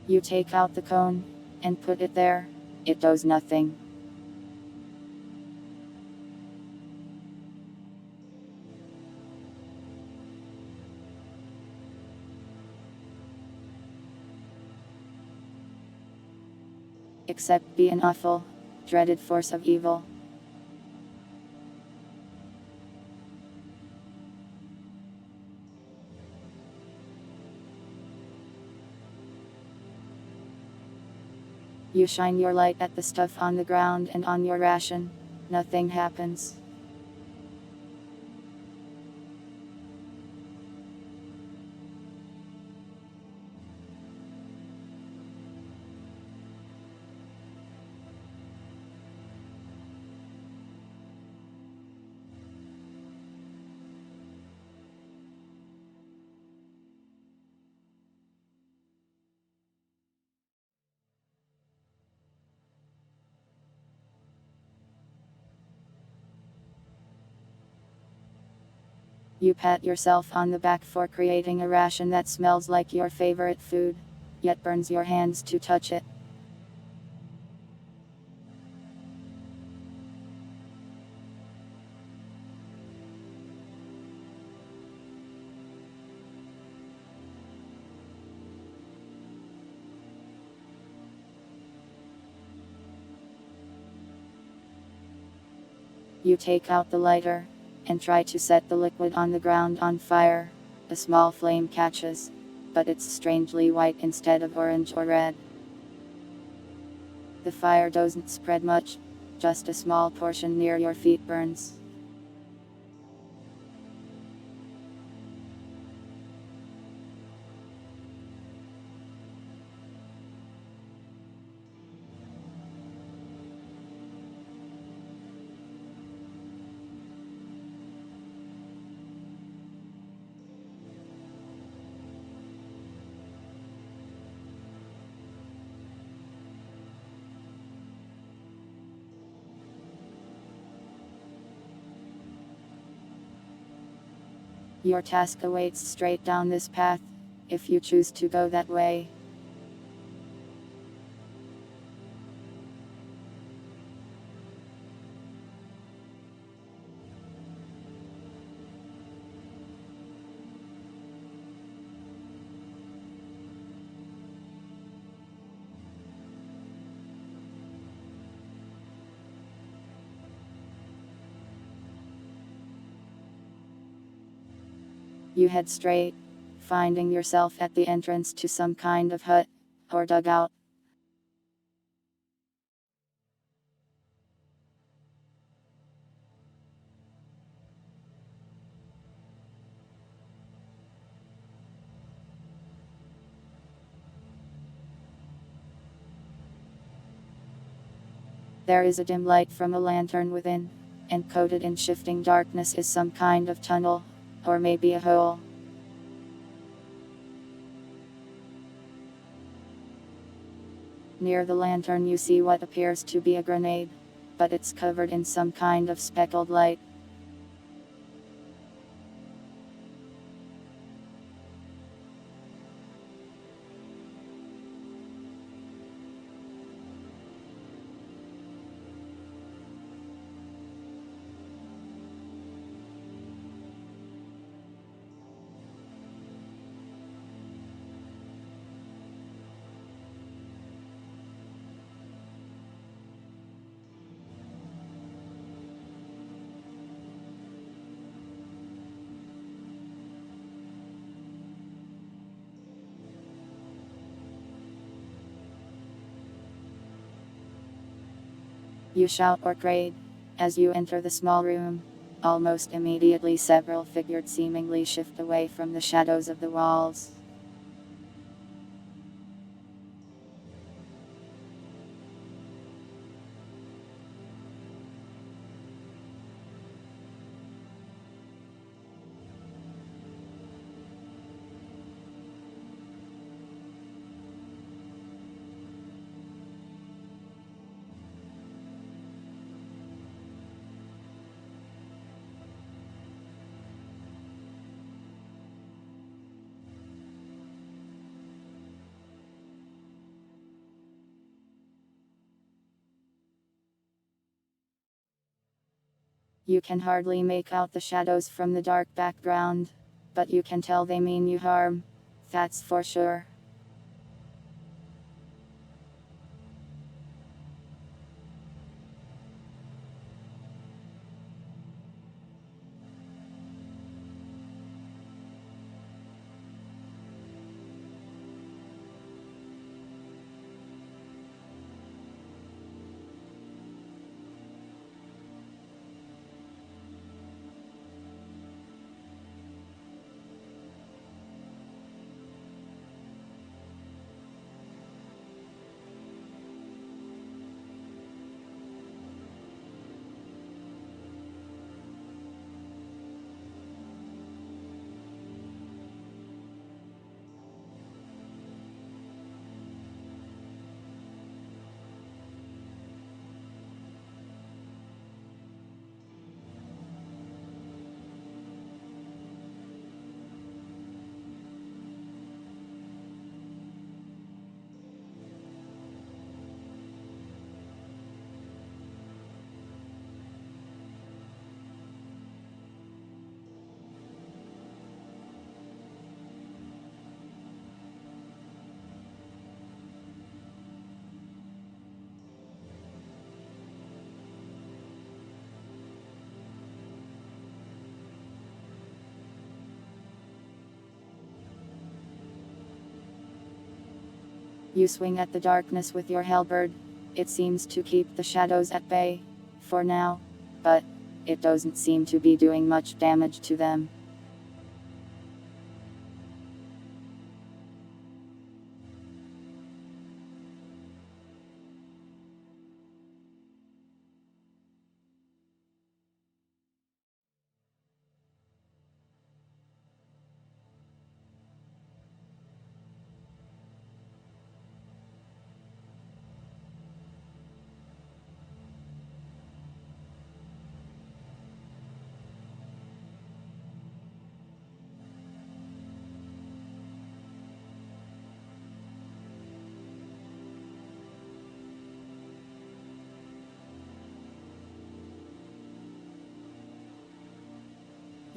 You take out the cone and put it there. It does nothing. Except be an awful, dreaded force of evil. You shine your light at the stuff on the ground and on your ration. Nothing happens. You pat yourself on the back for creating a ration that smells like your favorite food, yet burns your hands to touch it. You take out the lighter and try to set the liquid on the ground on fire. A small flame catches, but it's strangely white instead of orange or red. The fire doesn't spread much, just a small portion near your feet burns. Your task awaits straight down this path, if you choose to go that way. You head straight, finding yourself at the entrance to some kind of hut, or dugout. There is a dim light from a lantern within, and coated in shifting darkness is some kind of tunnel, or maybe a hole. Near the lantern you see what appears to be a grenade, but it's covered in some kind of speckled light. You shout or grade. As you enter the small room, almost immediately several figures seemingly shift away from the shadows of the walls. You can hardly make out the shadows from the dark background, but you can tell they mean you harm. That's for sure. You swing at the darkness with your halberd. It seems to keep the shadows at bay, for now, but it doesn't seem to be doing much damage to them.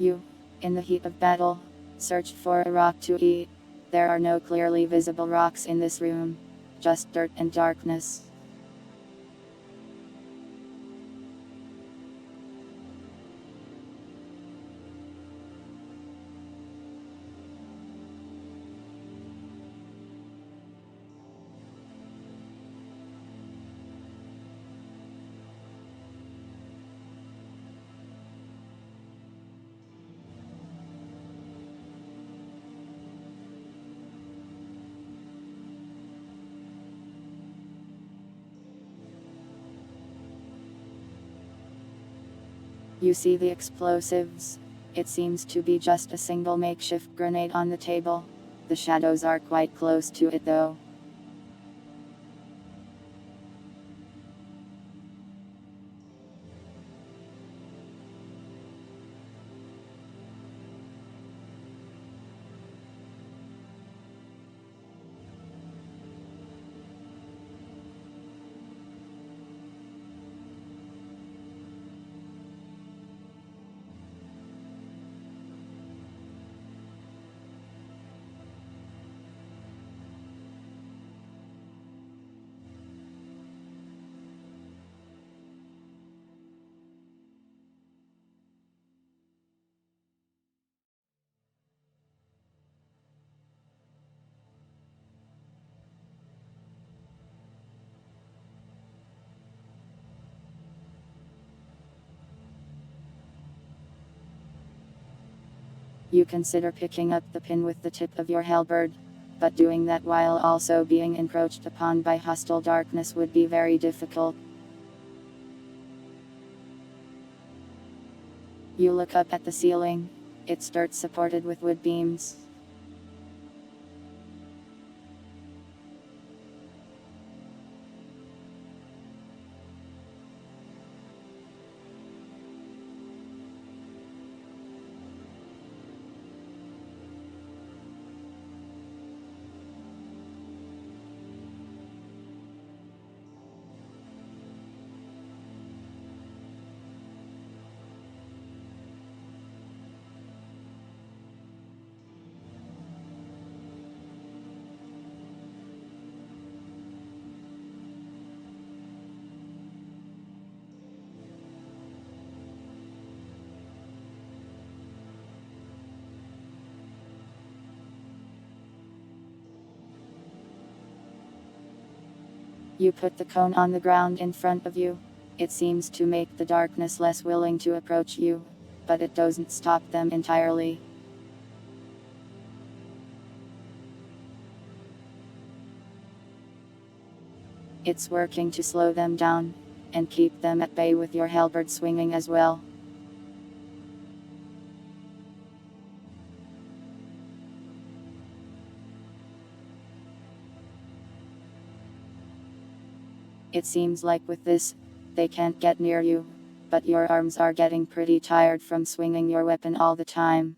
You, in the heat of battle, searched for a rock to eat. There are no clearly visible rocks in this room, just dirt and darkness. You see the explosives. It seems to be just a single makeshift grenade on the table. The shadows are quite close to it though. You consider picking up the pin with the tip of your halberd, but doing that while also being encroached upon by hostile darkness would be very difficult. You look up at the ceiling. It's dirt supported with wood beams. You put the cone on the ground in front of you. It seems to make the darkness less willing to approach you, but it doesn't stop them entirely. It's working to slow them down, and keep them at bay with your halberd swinging as well. It seems like with this, they can't get near you, but your arms are getting pretty tired from swinging your weapon all the time.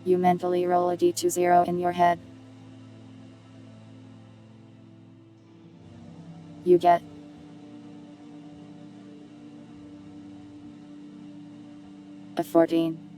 You mentally roll a d20 in your head. You get a 14.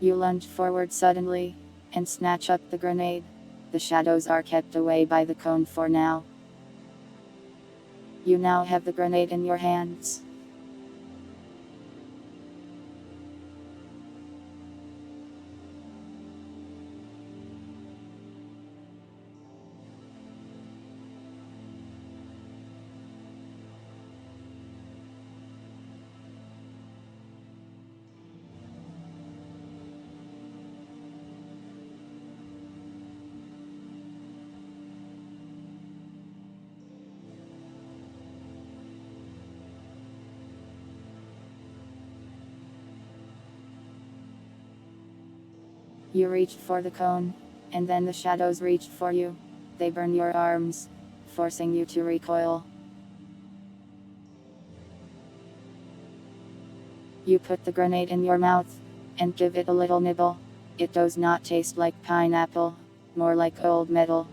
You lunge forward suddenly, and snatch up the grenade. The shadows are kept away by the cone for now. You now have the grenade in your hands. You reached for the cone, and then the shadows reached for you. They burn your arms, forcing you to recoil. You put the grenade in your mouth, and give it a little nibble. It does not taste like pineapple, more like old metal.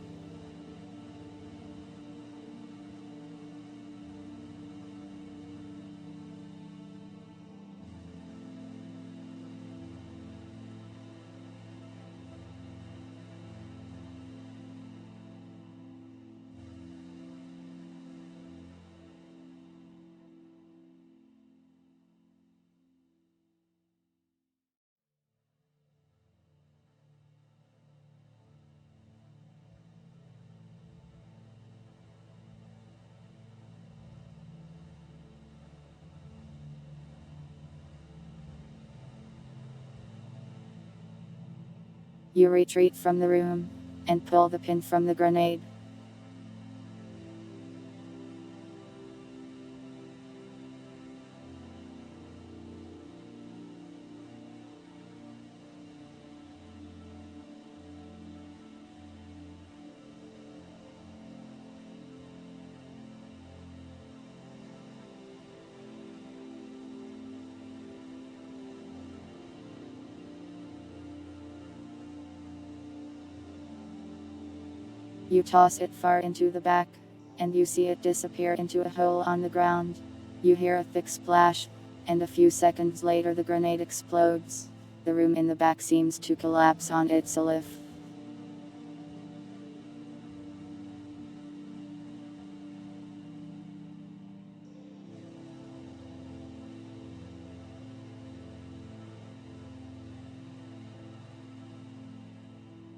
You retreat from the room and pull the pin from the grenade. You toss it far into the back, and you see it disappear into a hole on the ground. You hear a thick splash, and a few seconds later the grenade explodes. The room in the back seems to collapse on itself.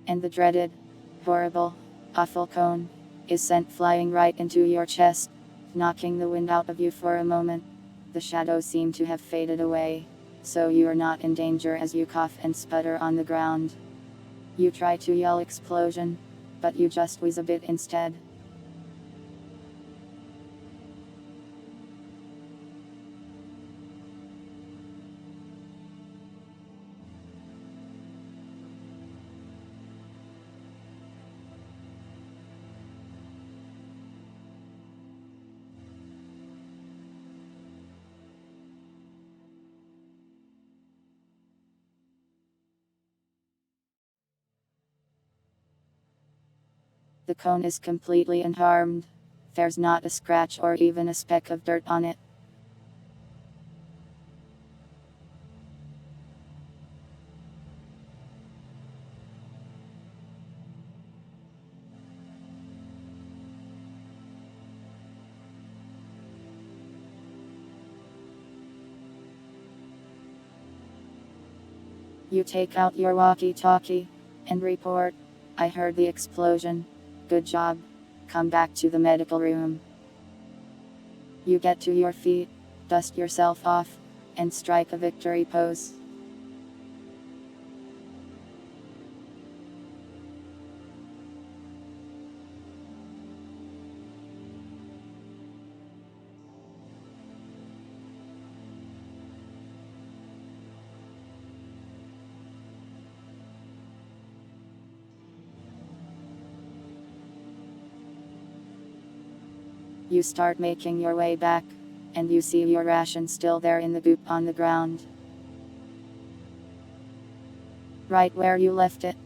And the dreaded, horrible, awful cone is sent flying right into your chest, knocking the wind out of you for a moment. The shadows seem to have faded away, so you are not in danger as you cough and sputter on the ground. You try to yell explosion, but you just wheeze a bit instead. The cone is completely unharmed. There's not a scratch or even a speck of dirt on it. You take out your walkie-talkie and report, "I heard the explosion. Good job. Come back to the medical room." You get to your feet, dust yourself off, and strike a victory pose. You start making your way back, and you see your ration still there in the goop on the ground. Right where you left it.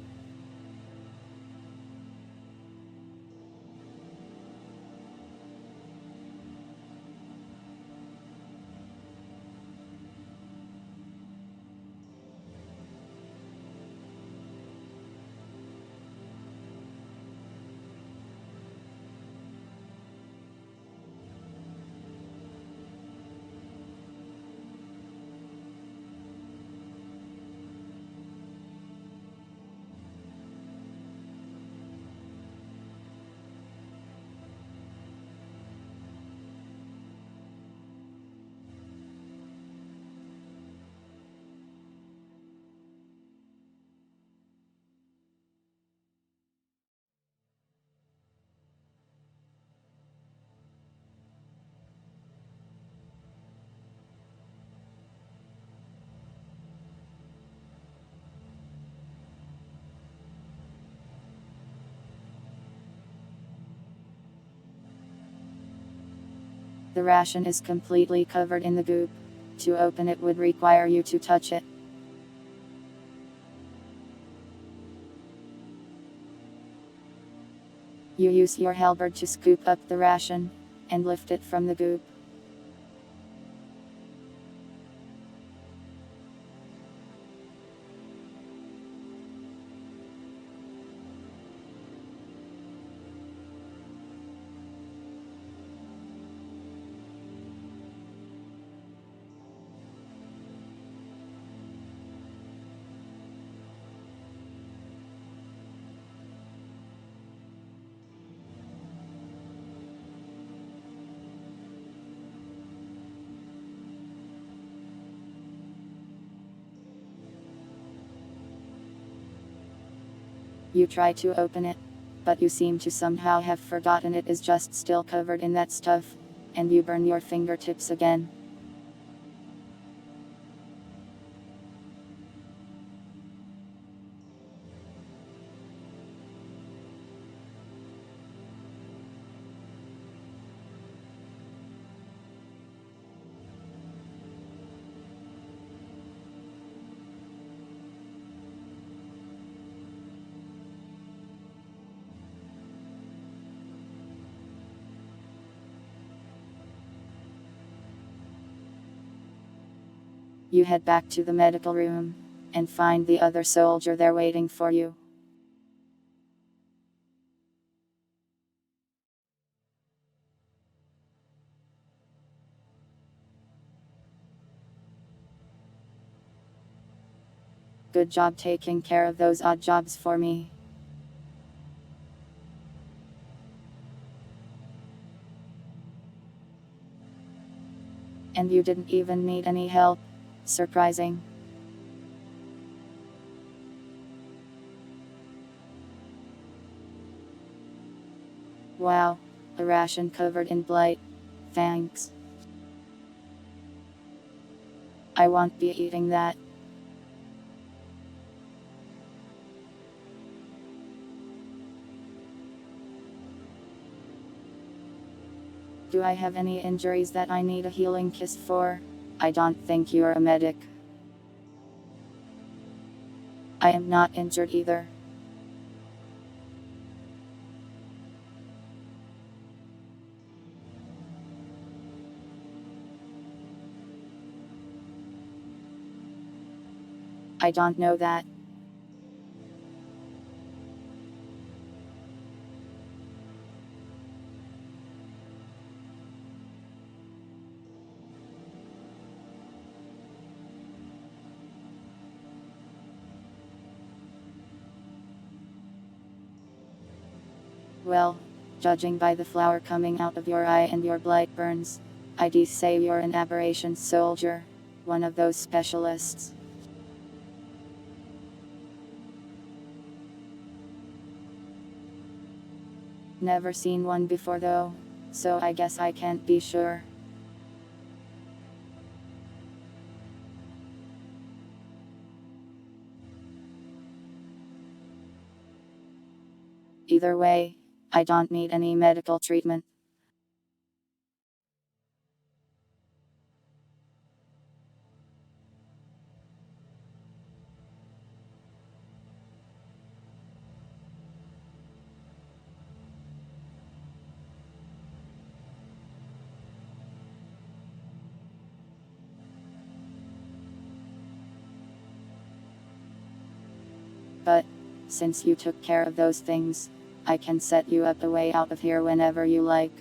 The ration is completely covered in the goop. To open it would require you to touch it. You use your halberd to scoop up the ration and lift it from the goop. You try to open it, but you seem to somehow have forgotten it is just still covered in that stuff, and you burn your fingertips again. You head back to the medical room, and find the other soldier there waiting for you. Good job taking care of those odd jobs for me. And you didn't even need any help. Surprising. Wow, a ration covered in blight. Thanks. I won't be eating that. Do I have any injuries that I need a healing kiss for? I don't think you're a medic. I am not injured either. I don't know that. Well, judging by the flower coming out of your eye and your blight burns, I'd say you're an aberration soldier. One of those specialists. Never seen one before though, so I guess I can't be sure. Either way, I don't need any medical treatment. But, since you took care of those things, I can set you up a way out of here whenever you like.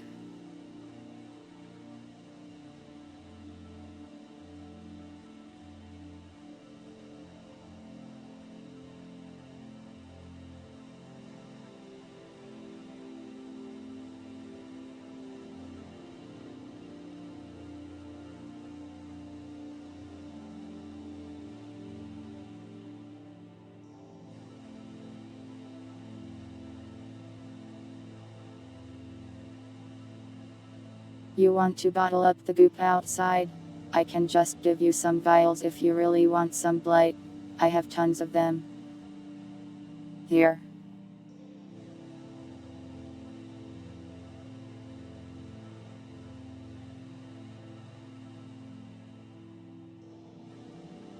You want to bottle up the goop outside? I can just give you some vials if you really want some blight. I have tons of them. Here.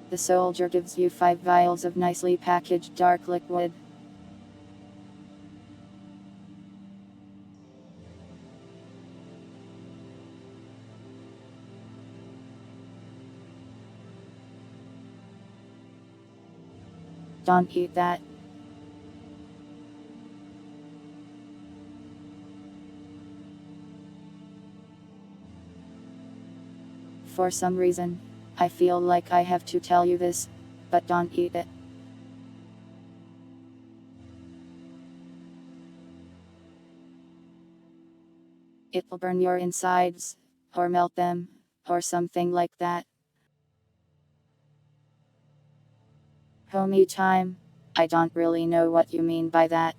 The soldier gives you 5 vials of nicely packaged dark liquid. Don't eat that. For some reason, I feel like I have to tell you this, but don't eat it. It'll burn your insides, or melt them, or something like that. Homie time. I don't really know what you mean by that.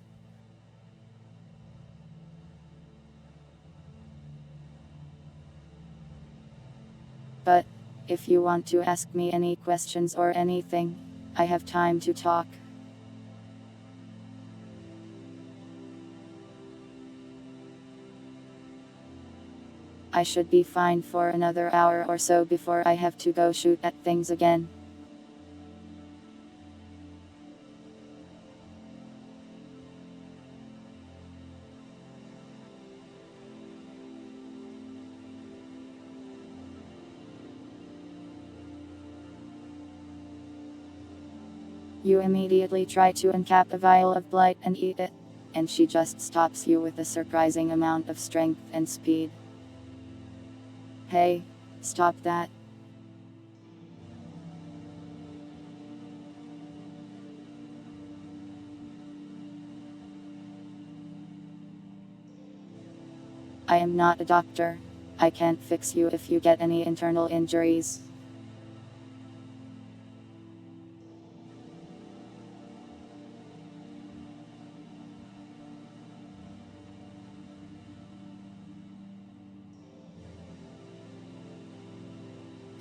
But if you want to ask me any questions or anything, I have time to talk. I should be fine for another hour or so before I have to go shoot at things again. You immediately try to uncap a vial of blight and eat it, and she just stops you with a surprising amount of strength and speed. Hey, stop that. I am not a doctor. I can't fix you if you get any internal injuries.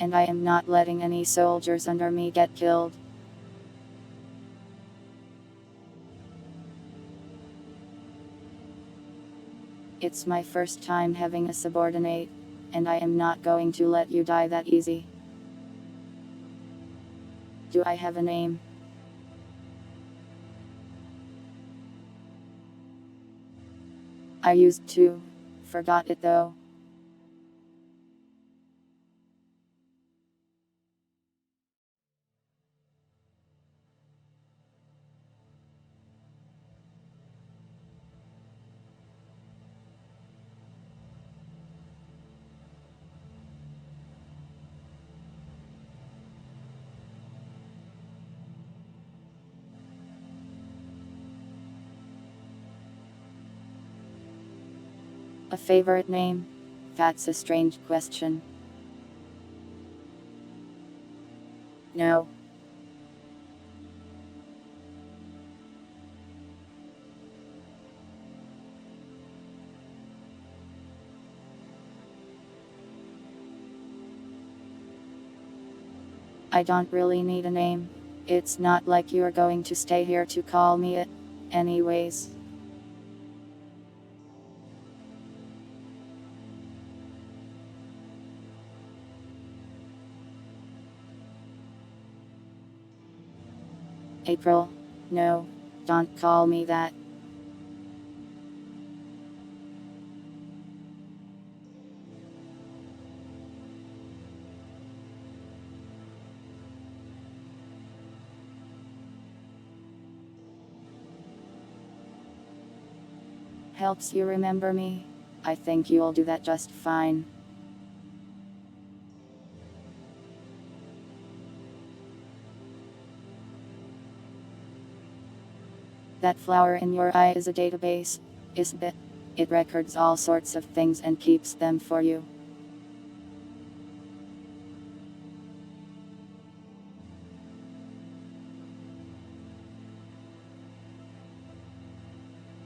And I am not letting any soldiers under me get killed. It's my first time having a subordinate, and I am not going to let you die that easy. Do I have a name? I used to. Forgot it though. A favorite name? That's a strange question. No. I don't really need a name. It's not like you're going to stay here to call me it. Anyways. April. No. Don't call me that. Helps you remember me? I think you'll do that just fine. That flower in your eye is a database, isn't it? It records all sorts of things and keeps them for you.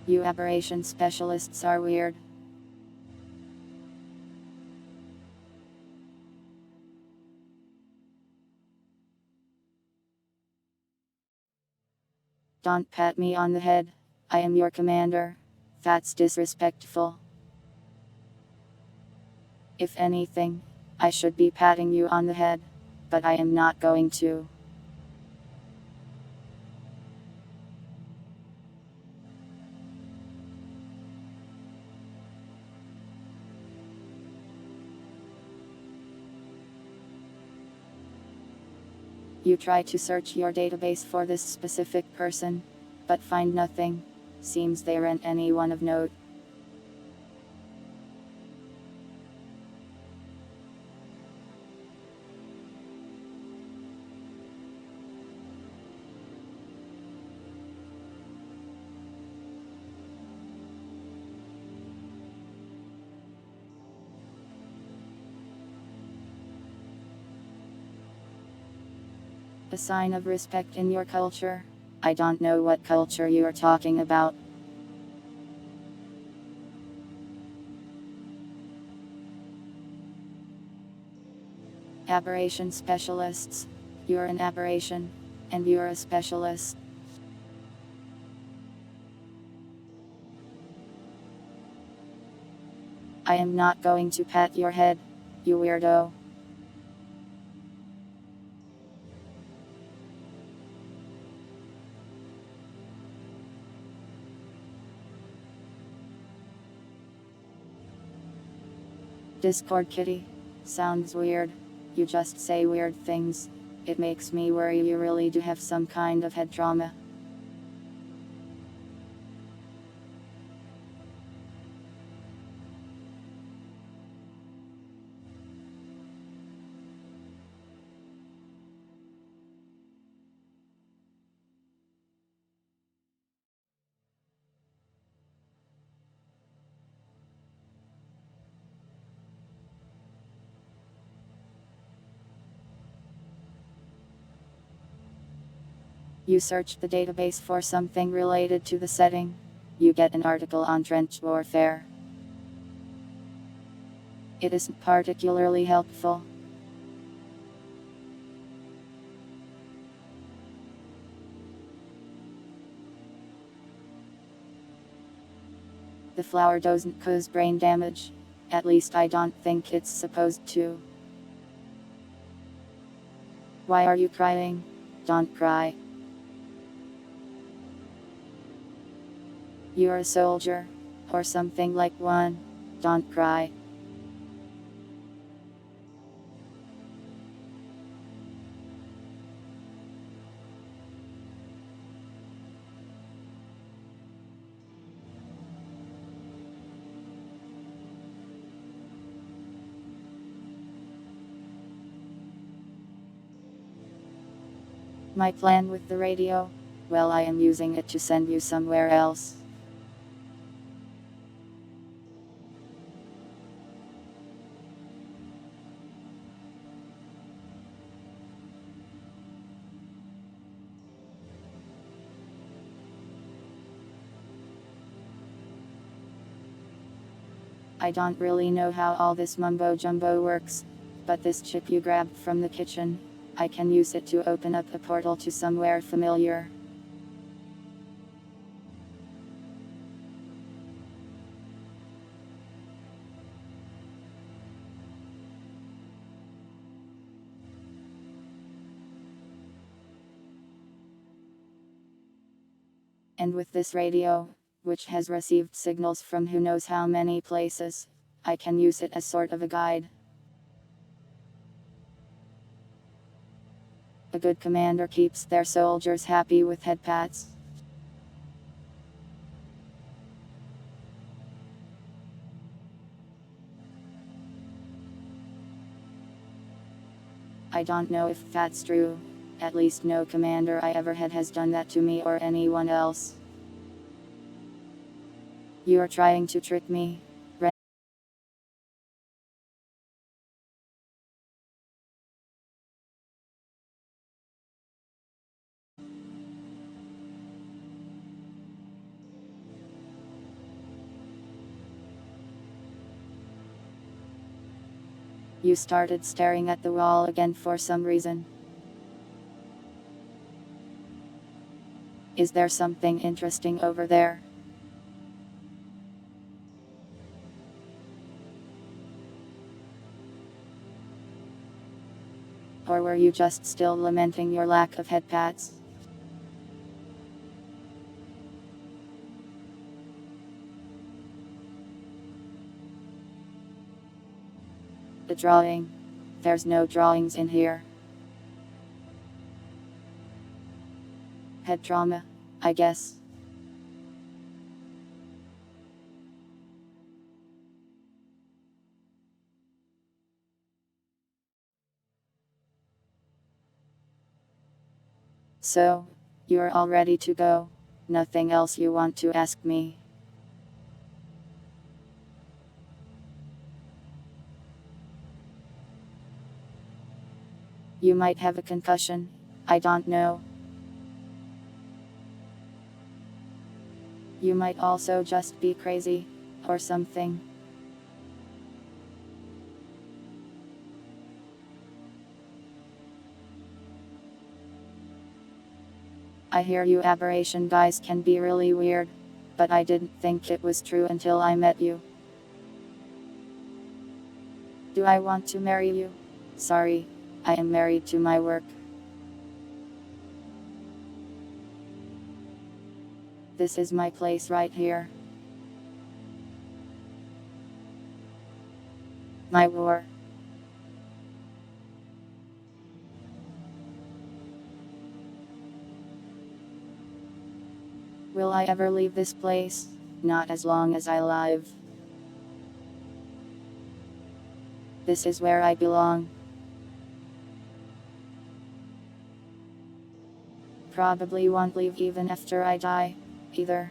You aberration specialists are weird. Don't pat me on the head. I am your commander. That's disrespectful. If anything, I should be patting you on the head. But I am not going to. You try to search your database for this specific person, but find nothing. Seems they aren't anyone of note. A sign of respect in your culture. I don't know what culture you are talking about. Aberration specialists. You're an aberration. And you're a specialist. I am not going to pat your head, you weirdo. Discord kitty. Sounds weird. You just say weird things. It makes me worry you really do have some kind of head trauma. You search the database for something related to the setting. You get an article on trench warfare. It isn't particularly helpful. The flower doesn't cause brain damage. At least I don't think it's supposed to. Why are you crying? Don't cry. You're a soldier. Or something like one. Don't cry. My plan with the radio? Well, I am using it to send you somewhere else. I don't really know how all this mumbo jumbo works, but this chip you grabbed from the kitchen, I can use it to open up a portal to somewhere familiar. And with this radio, which has received signals from who knows how many places, I can use it as sort of a guide. A good commander keeps their soldiers happy with head pats. I don't know if that's true. At least no commander I ever had has done that to me or anyone else. You're trying to trick me. You started staring at the wall again for some reason. Is there something interesting over there? Or were you just still lamenting your lack of head pats? The drawing. There's no drawings in here. Head trauma, I guess. So, you're all ready to go? Nothing else you want to ask me? You might have a concussion. I don't know. You might also just be crazy, or something. I hear you aberration guys can be really weird, but I didn't think it was true until I met you. Do I want to marry you? Sorry, I am married to my work. This is my place right here. My war. Will I ever leave this place? Not as long as I live. This is where I belong. Probably won't leave even after I die, either.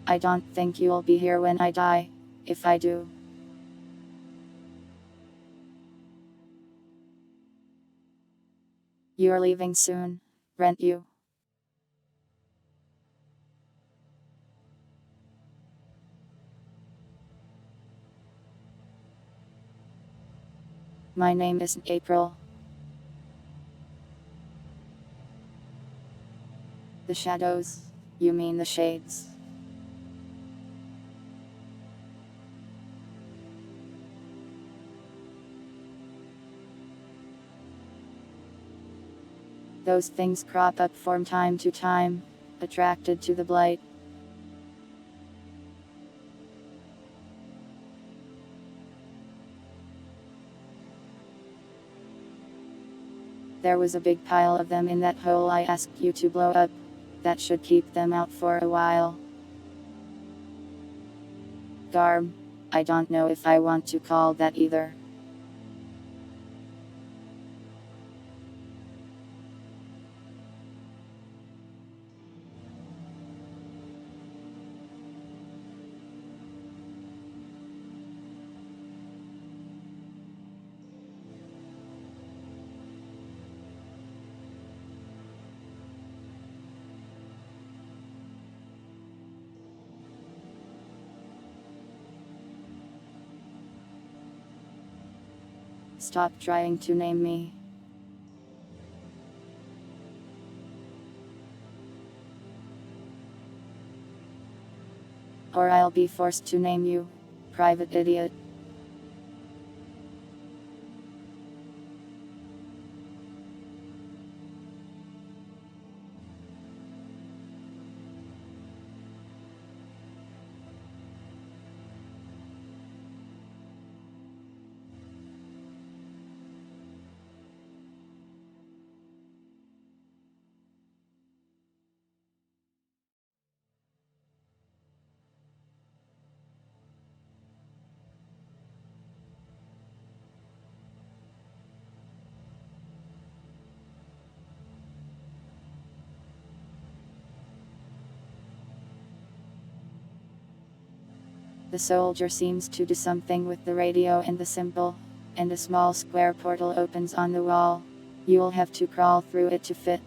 I don't think you'll be here when I die, if I do. You're leaving soon, aren't you? My name isn't April. The shadows? You mean the shades? Those things crop up from time to time, attracted to the blight. There was a big pile of them in that hole I asked you to blow up. That should keep them out for a while. Garb. I don't know if I want to call that either. Stop trying to name me. Or I'll be forced to name you. Private idiot. The soldier seems to do something with the radio and the symbol, and a small square portal opens on the wall. You'll have to crawl through it to fit.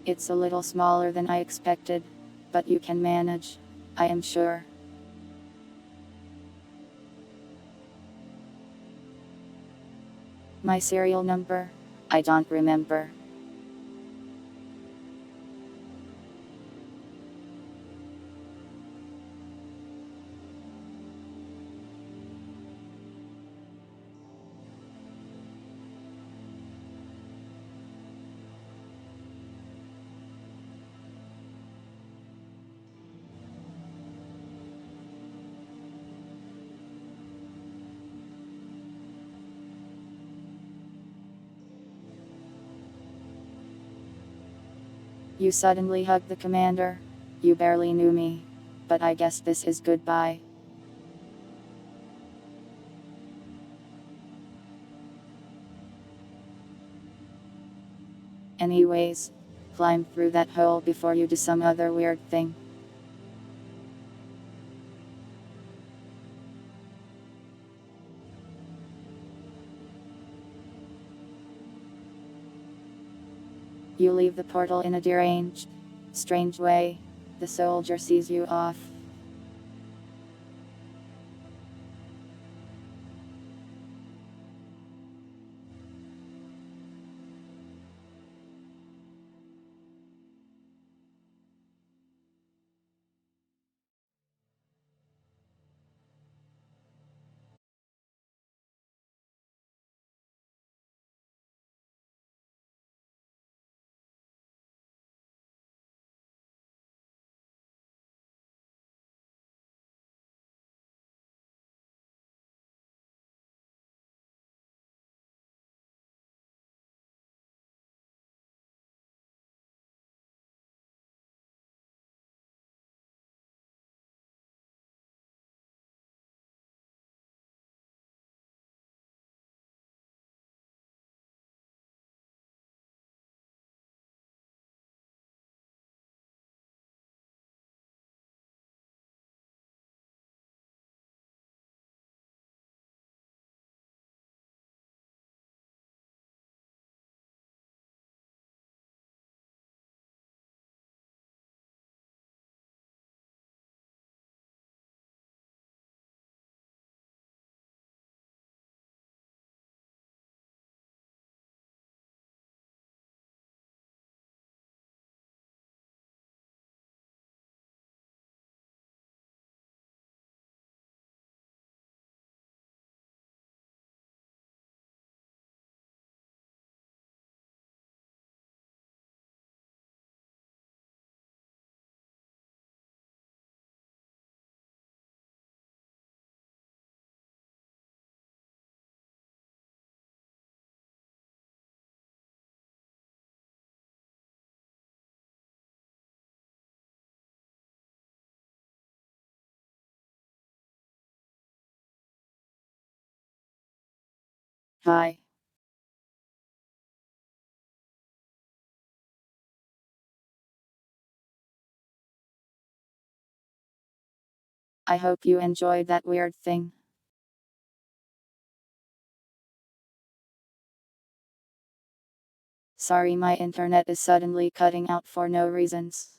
It's a little smaller than I expected, but you can manage, I am sure. My serial number? I don't remember. You suddenly hugged the commander. You barely knew me. But I guess this is goodbye. Anyways, climb through that hole before you do some other weird thing. You leave the portal in a deranged, strange way. The soldier sees you off. Hi. I hope you enjoyed that weird thing. Sorry, my internet is suddenly cutting out for no reasons.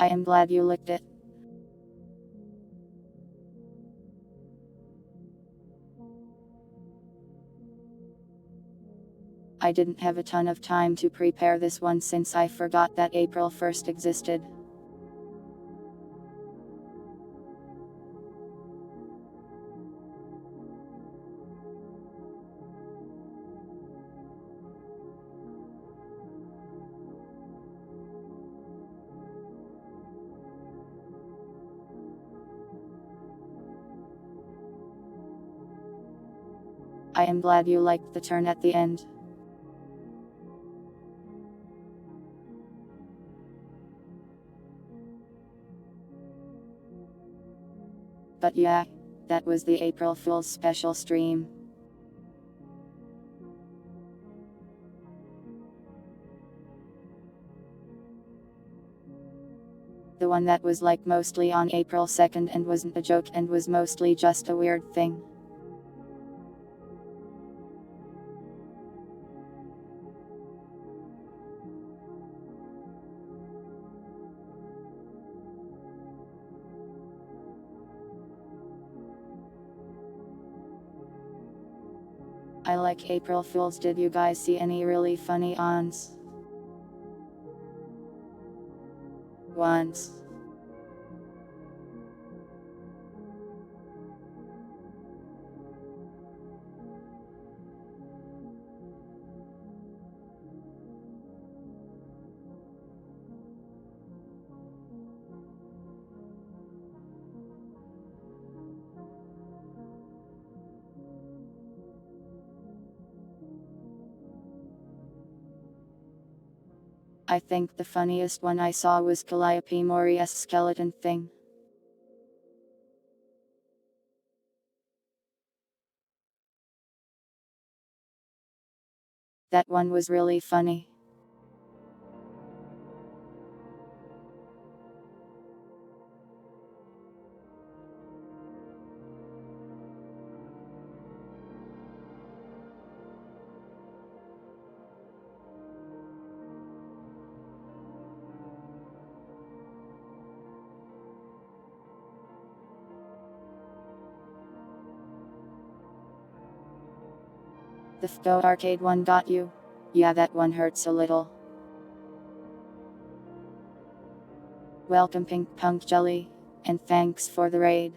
I am glad you licked it. I didn't have a ton of time to prepare this one since I forgot that April 1st existed. I am glad you liked the turn at the end. But yeah, that was the April Fool's special stream. The one that was like mostly on April 2nd and wasn't a joke and was mostly just a weird thing. I like April Fools. Did you guys see any really funny ones? Once. I think the funniest one I saw was Calliope Moria's skeleton thing. That one was really funny. The FGO arcade one got you? Yeah, that one hurts a little. Welcome Pink Punk Jelly, and thanks for the raid.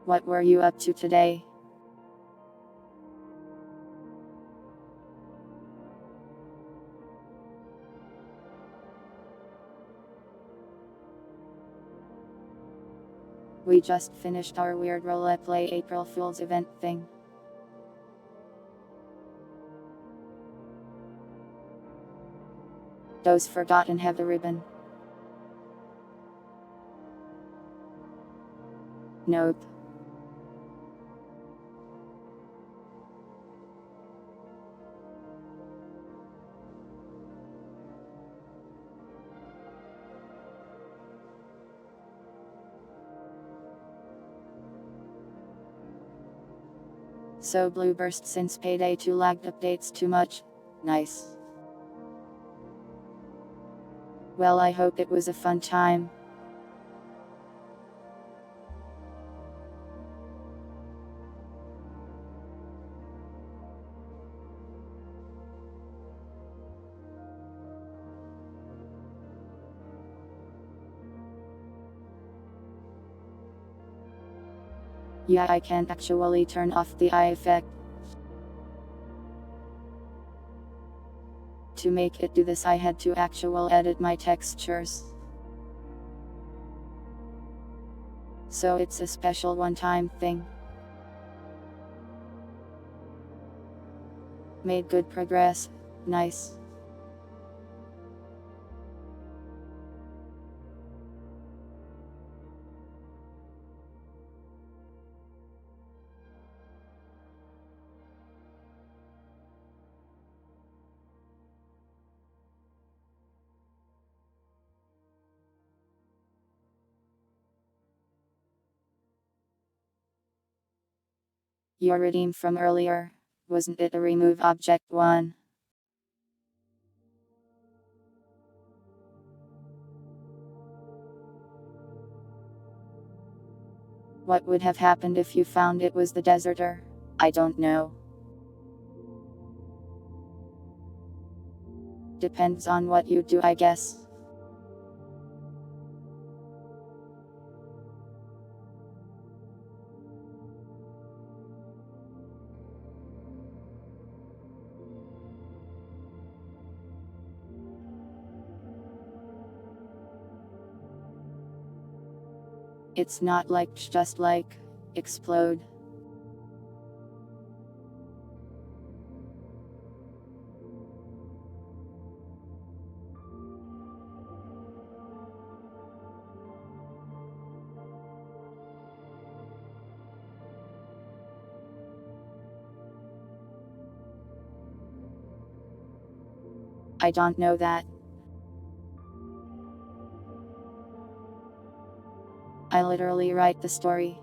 What were you up to today? We just finished our weird roleplay April Fool's event thing. Those forgotten have the ribbon. Nope. So Blue Burst since Payday 2 lagged updates too much? Nice. Well, I hope it was a fun time. Yeah, I can't actually turn off the eye effect. To make it do this, I had to actually edit my textures. So it's a special one-time thing. Made good progress. Nice. Your redeem from earlier, wasn't it a remove object one? What would have happened if you found it was the deserter? I don't know. Depends on what you do, I guess. It's not like just like explode. I don't know that. I literally write the story.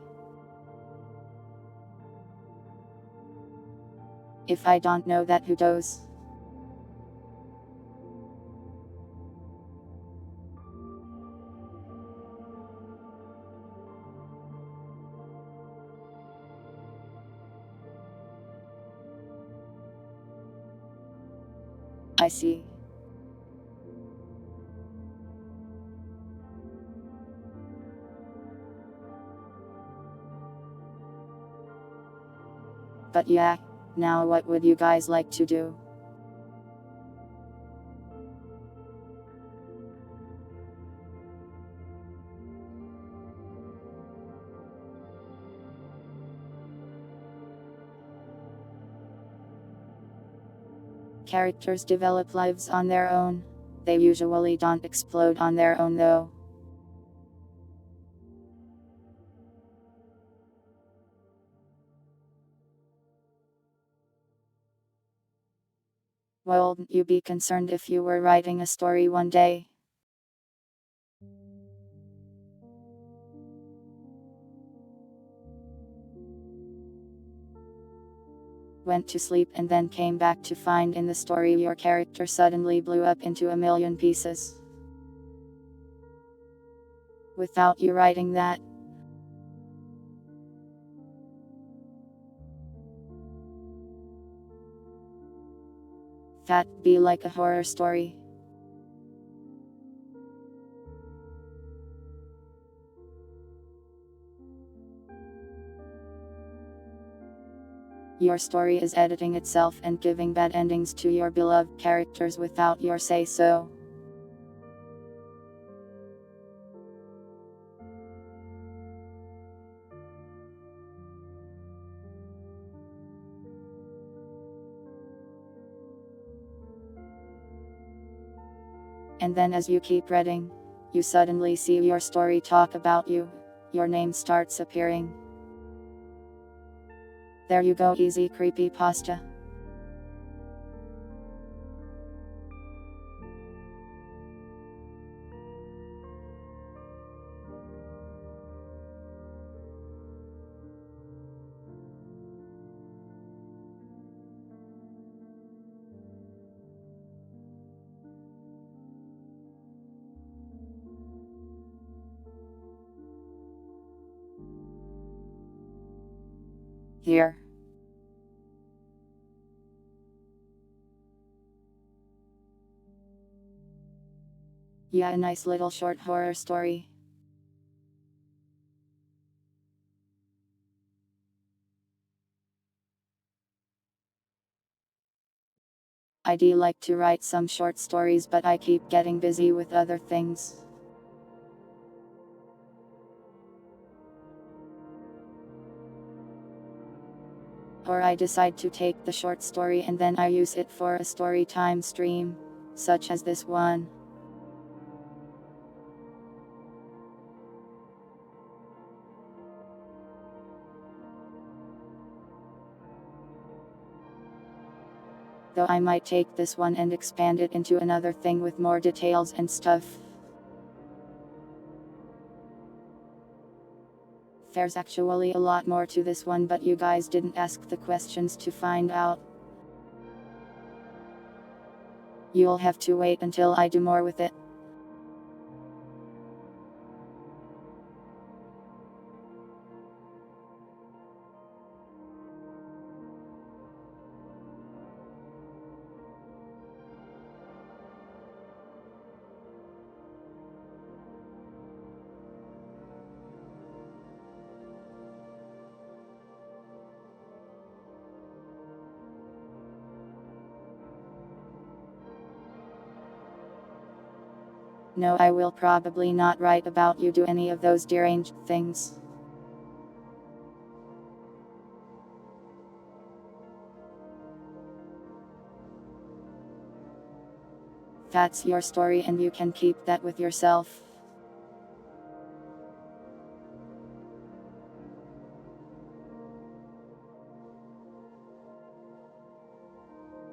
If I don't know that, who does? I see. But yeah, now what would you guys like to do? Characters develop lives on their own. They usually don't explode on their own though. Wouldn't you be concerned if you were writing a story one day? Went to sleep and then came back to find in the story your character suddenly blew up into a million pieces. Without you writing that? That'd be like a horror story. Your story is editing itself and giving bad endings to your beloved characters without your say so. And then as you keep reading, you suddenly see your story talk about you. Your name starts appearing. There you go, easy creepypasta. Here. Yeah, a nice little short horror story. I'd like to write some short stories, but I keep getting busy with other things. Or I decide to take the short story and then I use it for a story time stream, such as this one. Though I might take this one and expand it into another thing with more details and stuff. There's actually a lot more to this one, but you guys didn't ask the questions to find out. You'll have to wait until I do more with it. No, I will probably not write about you do any of those deranged things. That's your story and you can keep that with yourself.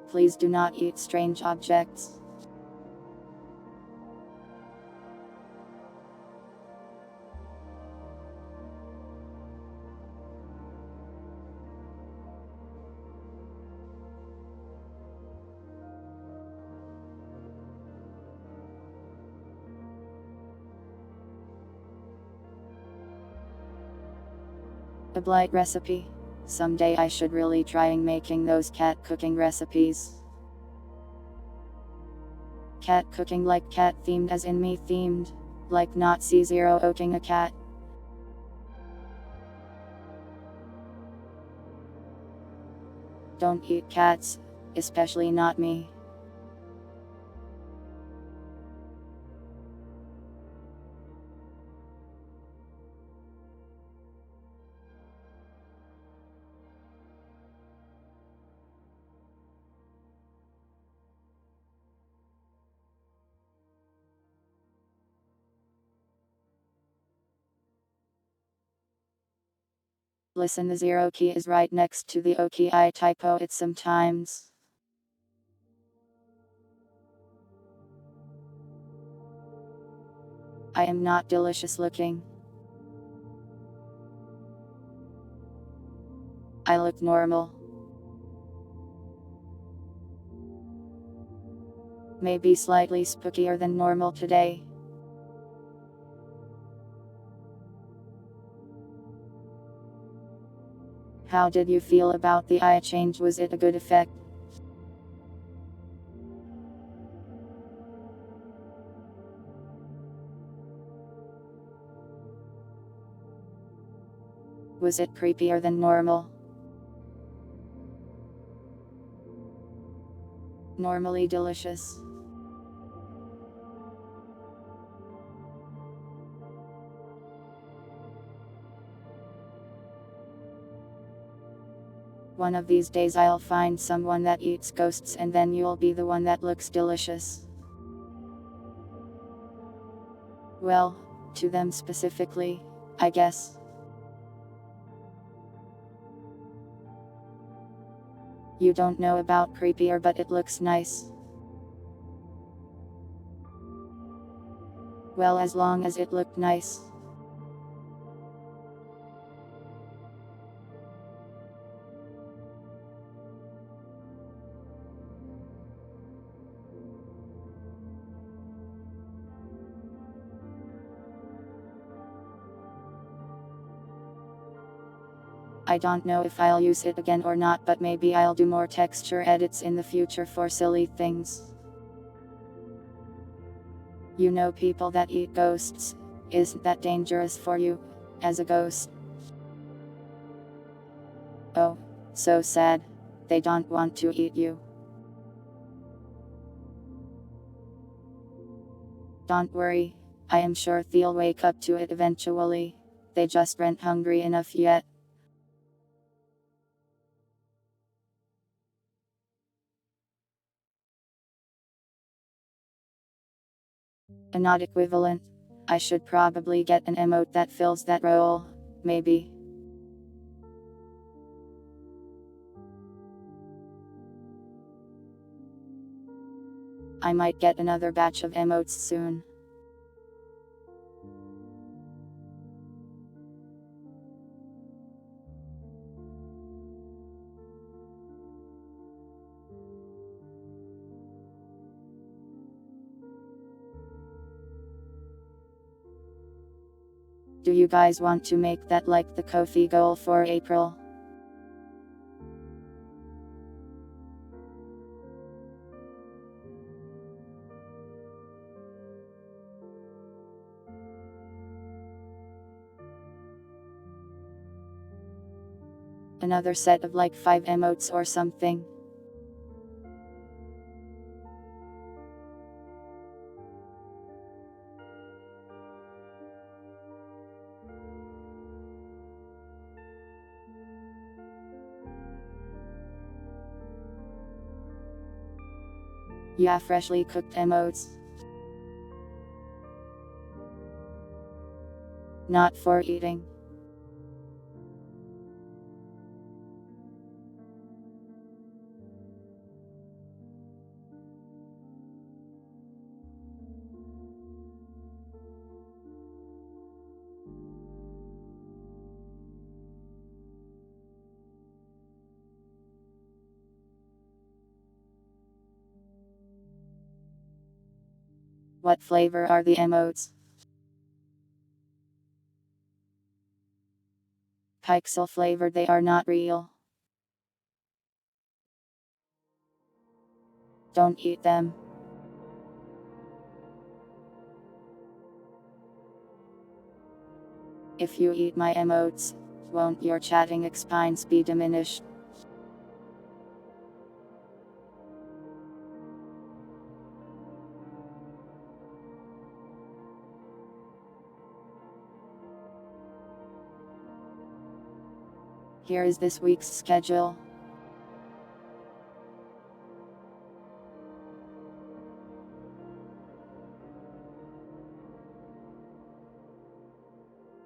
Please do not eat strange objects. A blight recipe. Someday I should really trying making those cat cooking recipes. Cat cooking like cat themed as in me themed. Like not C0 oating a cat. Don't eat cats, especially not me. Listen, the zero key is right next to the O key. I typo it sometimes. I am not delicious looking. I look normal. Maybe slightly spookier than normal today. How did you feel about the eye change? Was it a good effect? Was it creepier than normal? Normally delicious. One of these days I'll find someone that eats ghosts and then you'll be the one that looks delicious. Well, to them specifically, I guess. You don't know about creepier, but it looks nice. Well, as long as it looked nice. I don't know if I'll use it again or not, but maybe I'll do more texture edits in the future for silly things. You know, people that eat ghosts, isn't that dangerous for you, as a ghost? Oh, so sad. They don't want to eat you. Don't worry, I am sure they'll wake up to it eventually. They just aren't hungry enough yet. A not equivalent. I should probably get an emote that fills that role, maybe. I might get another batch of emotes soon. Do you guys want to make that like the Ko-fi goal for April? Another set of like 5 emotes or something? Yeah, freshly cooked emotes. Not for eating. What flavor are the emotes? Pixel flavored, they are not real. Don't eat them. If you eat my emotes, won't your chatting experience be diminished? Here is this week's schedule.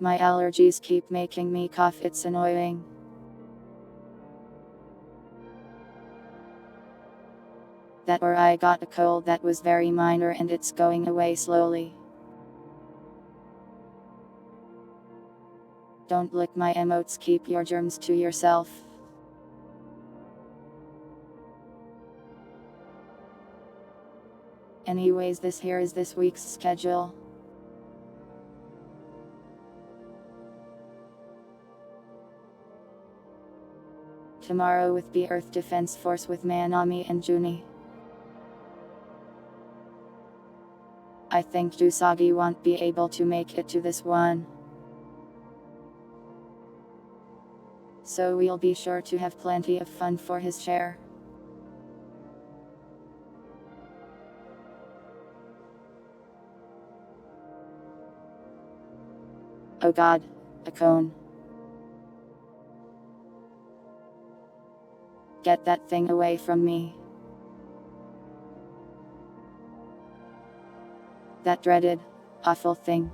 My allergies keep making me cough, it's annoying. That or I got a cold that was very minor and it's going away slowly. Don't lick my emotes, keep your germs to yourself. Anyways, this here is this week's schedule. Tomorrow with the Earth Defense Force with Manami and Juni. I think Usagi won't be able to make it to this one. So we'll be sure to have plenty of fun for his share. Oh god, a cone. Get that thing away from me. That dreaded, awful thing.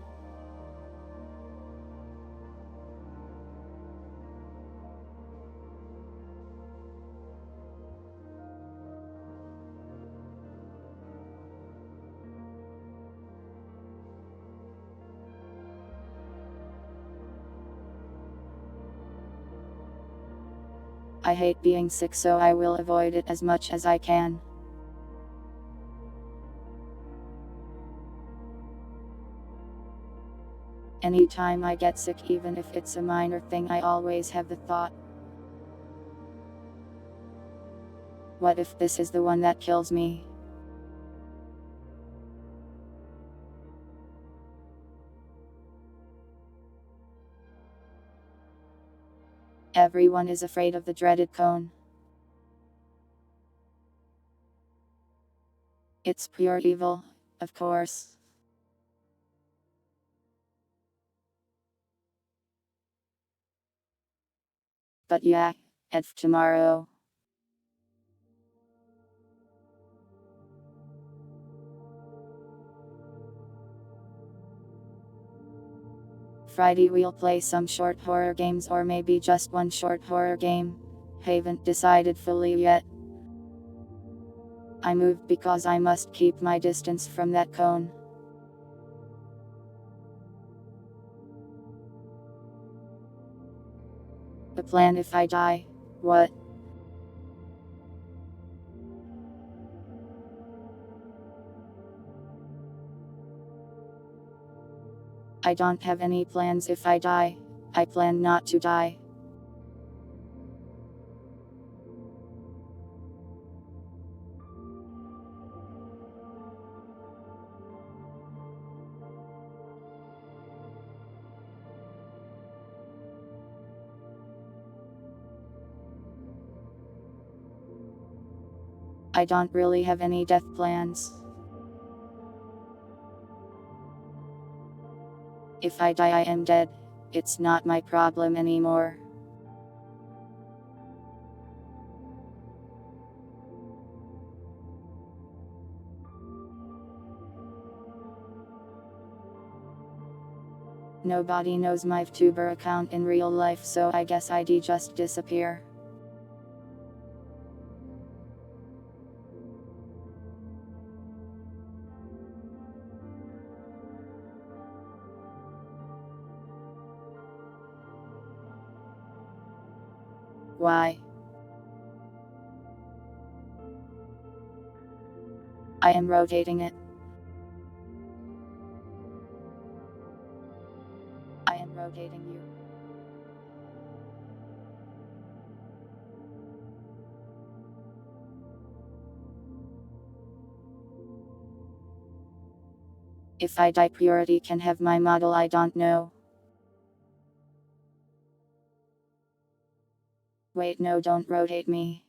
I hate being sick, so I will avoid it as much as I can. Anytime I get sick, even if it's a minor thing, I always have the thought, what if this is the one that kills me? Everyone is afraid of the dreaded cone. It's pure evil, of course. But yeah, EDF tomorrow. Friday we'll play some short horror games or maybe just one short horror game. Haven't decided fully yet. I moved because I must keep my distance from that cone. The plan if I die, what? I don't have any plans if I die. I plan not to die. I don't really have any death plans. If I die, I am dead. It's not my problem anymore. Nobody knows my VTuber account in real life, so I guess I'd just disappear. Why? I am rotating it. I am rotating you. If I die, Purity can have my model, I don't know. Wait, no, don't rotate me.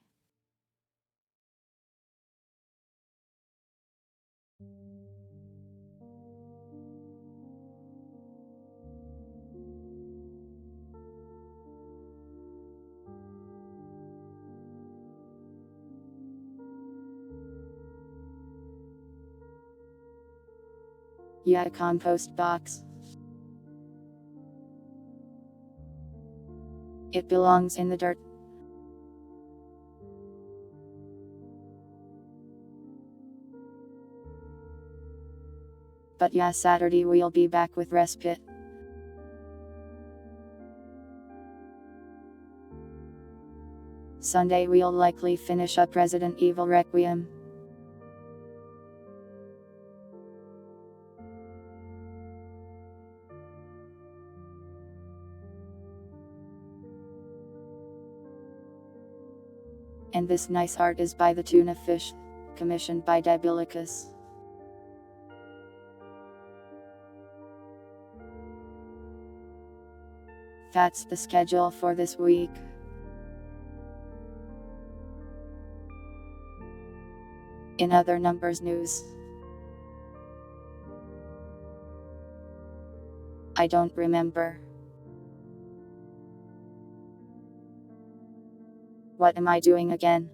Yeah, compost box. It belongs in the dirt. But yeah, Saturday we'll be back with Respite. Sunday we'll likely finish up Resident Evil Requiem. And this nice art is by the Tuna Fish, commissioned by Debilicus. That's the schedule for this week. In other numbers news, I don't remember. What am I doing again?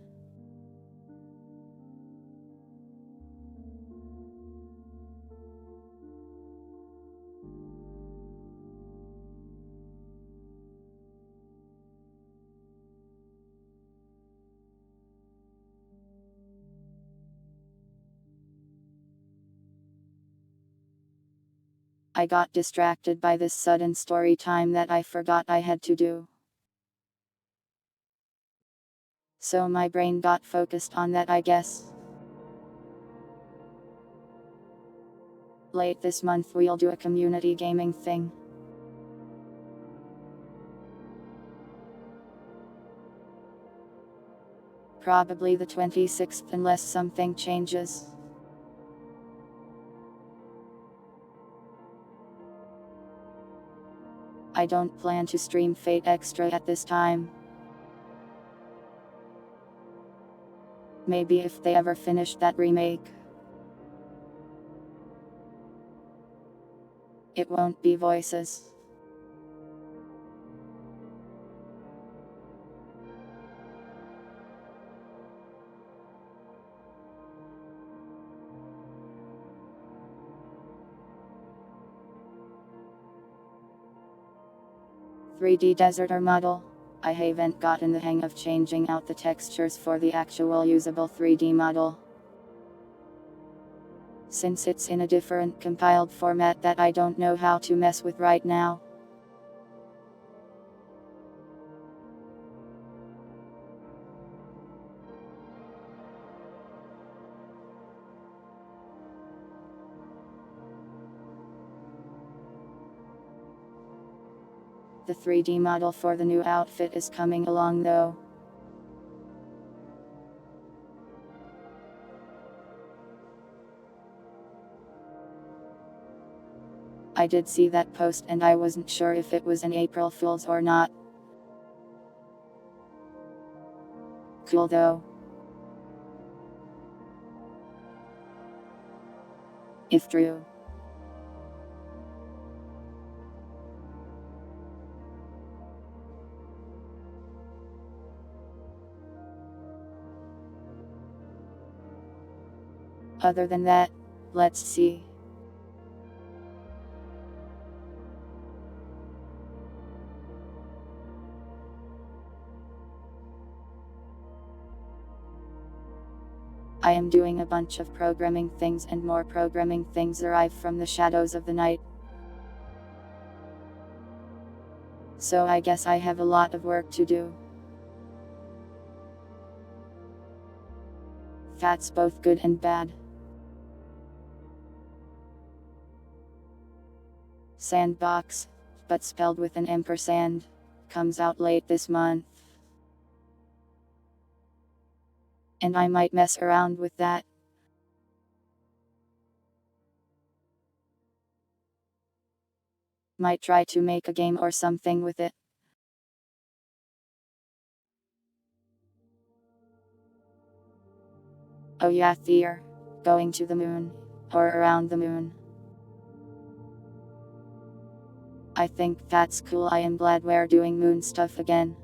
I got distracted by this sudden story time that I forgot I had to do. So my brain got focused on that, I guess. Late this month we'll do a community gaming thing. Probably the 26th unless something changes. I don't plan to stream Fate Extra at this time. Maybe if they ever finish that remake. It won't be Voices. "3D Deserter model. I haven't gotten the hang of changing out the textures for the actual usable 3D model. Since it's in a different compiled format that I don't know how to mess with right now. The 3D model for the new outfit is coming along though. I did see that post and I wasn't sure if it was an April Fool's or not. Cool though. If true. Other than that, let's see. I am doing a bunch of programming things and more programming things arrive from the shadows of the night. So I guess I have a lot of work to do. That's both good and bad. Sandbox, but spelled with an ampersand, comes out late this month. And I might mess around with that. Might try to make a game or something with it. Oh yeah, Fear. Going to the moon. Or around the moon. I think that's cool. I am glad we're doing moon stuff again.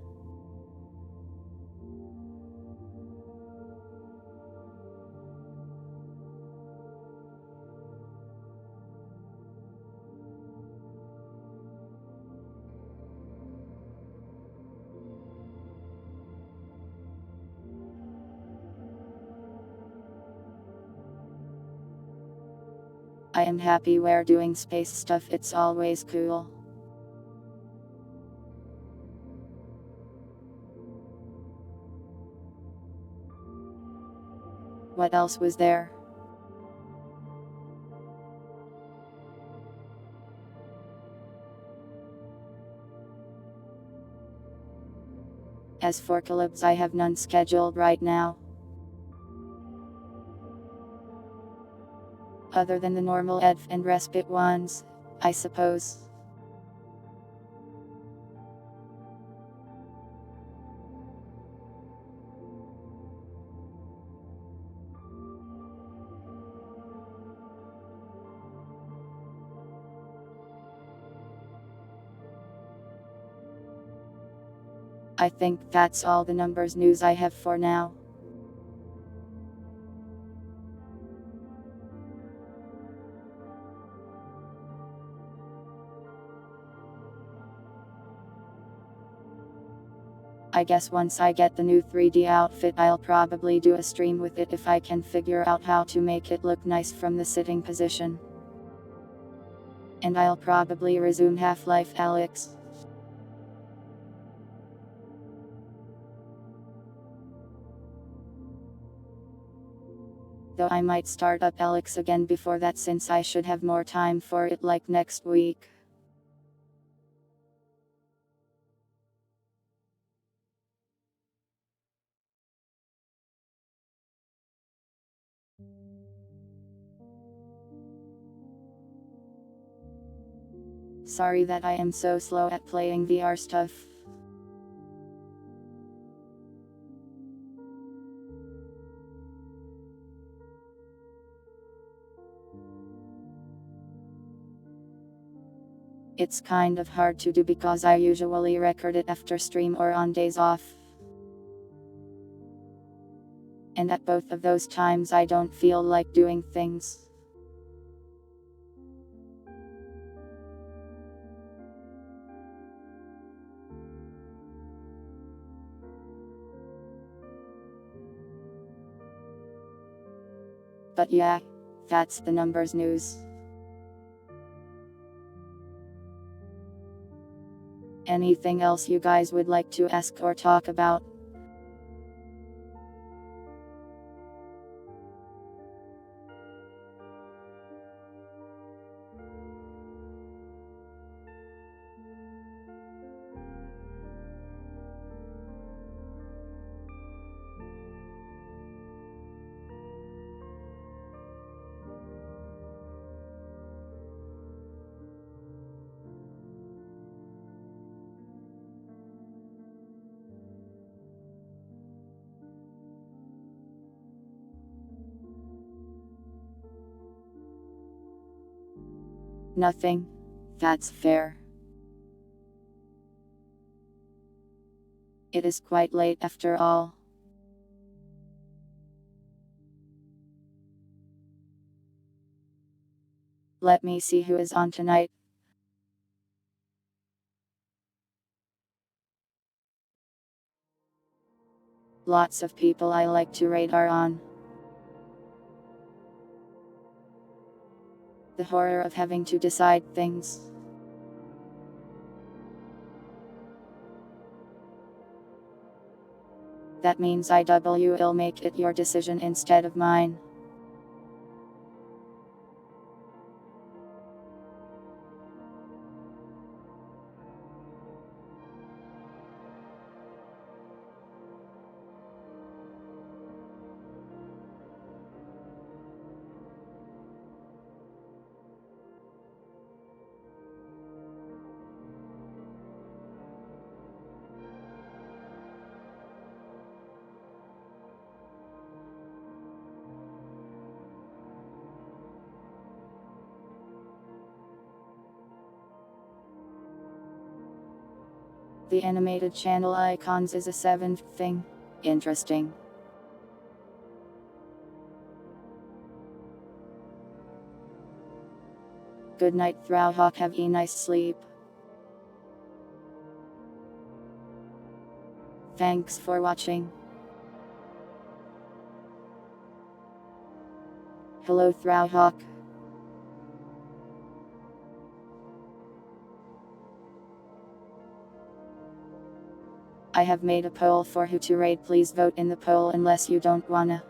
I am happy we're doing space stuff, it's always cool. What else was there? As for collabs, I have none scheduled right now. Other than the normal EDF and Respite ones, I suppose. I think that's all the numbers news I have for now. I guess once I get the new 3D outfit, I'll probably do a stream with it if I can figure out how to make it look nice from the sitting position. And I'll probably resume Half-Life Alyx. Though I might start up Alyx again before that, since I should have more time for it, like next week. Sorry that I am so slow at playing VR stuff. It's kind of hard to do because I usually record it after stream or on days off. And at both of those times I don't feel like doing things. But yeah, that's the numbers news. Anything else you guys would like to ask or talk about? Nothing. That's fair. It is quite late after all. Let me see who is on tonight. Lots of people I like to raid are on. The horror of having to decide things. That means IW'll make it your decision instead of mine. The animated channel icons is a seventh thing. Interesting. Good night, Throwhawk. Have a nice sleep. Thanks for watching. Hello, Throwhawk. I have made a poll for who to raid. Please vote in the poll unless you don't wanna.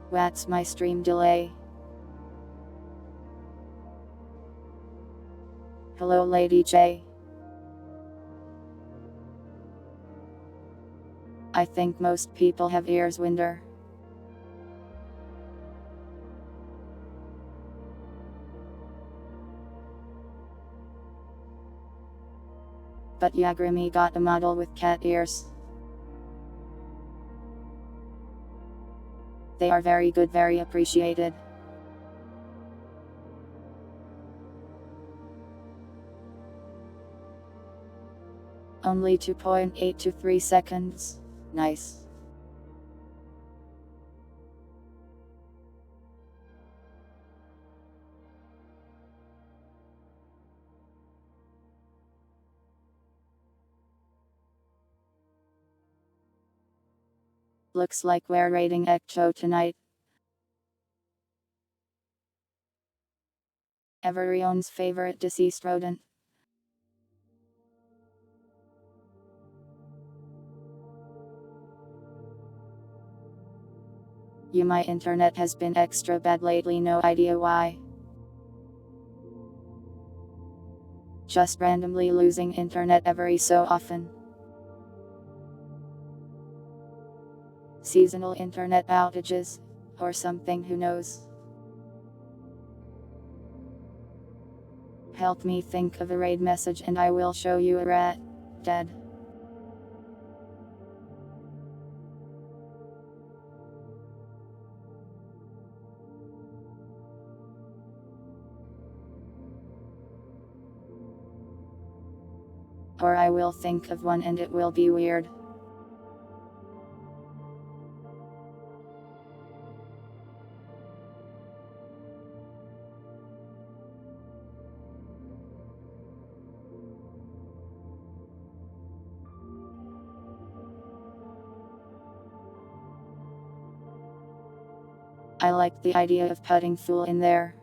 What's my stream delay? Hello Lady J. I think most people have ears winder. But Yagrami got a model with cat ears. They are very good, very appreciated. Only 2.8 to 3 seconds. Nice. Looks like we're raiding Ecto tonight. Everyone's favorite deceased rodent. My internet has been extra bad lately, no idea why. Just randomly losing internet every so often. Seasonal internet outages, or something, who knows. Help me think of a raid message and I will show you a rat. Dead. Or I will think of one and it will be weird. I like the idea of putting Fool in there.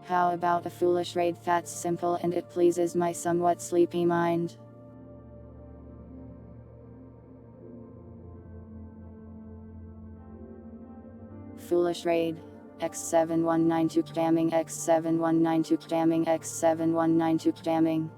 How about a foolish raid that's simple and it pleases my somewhat sleepy mind? Foolish raid. X7192 jamming, X7192 jamming, X7192 jamming.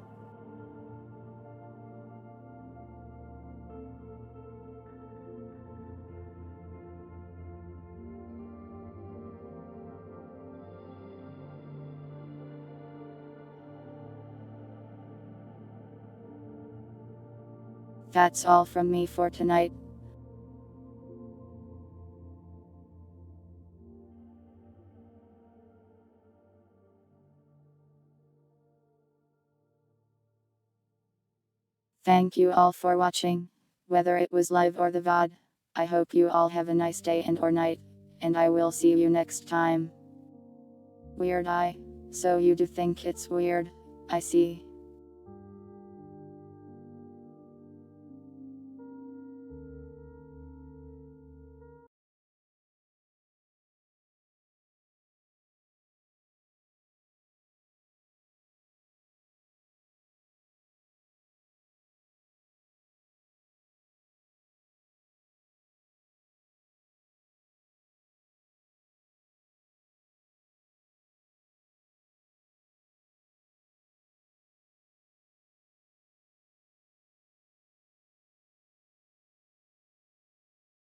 That's all from me for tonight. Thank you all for watching, whether it was live or the VOD. I hope you all have a nice day and or night, and I will see you next time. Weird Eye. So you do think it's weird, I see.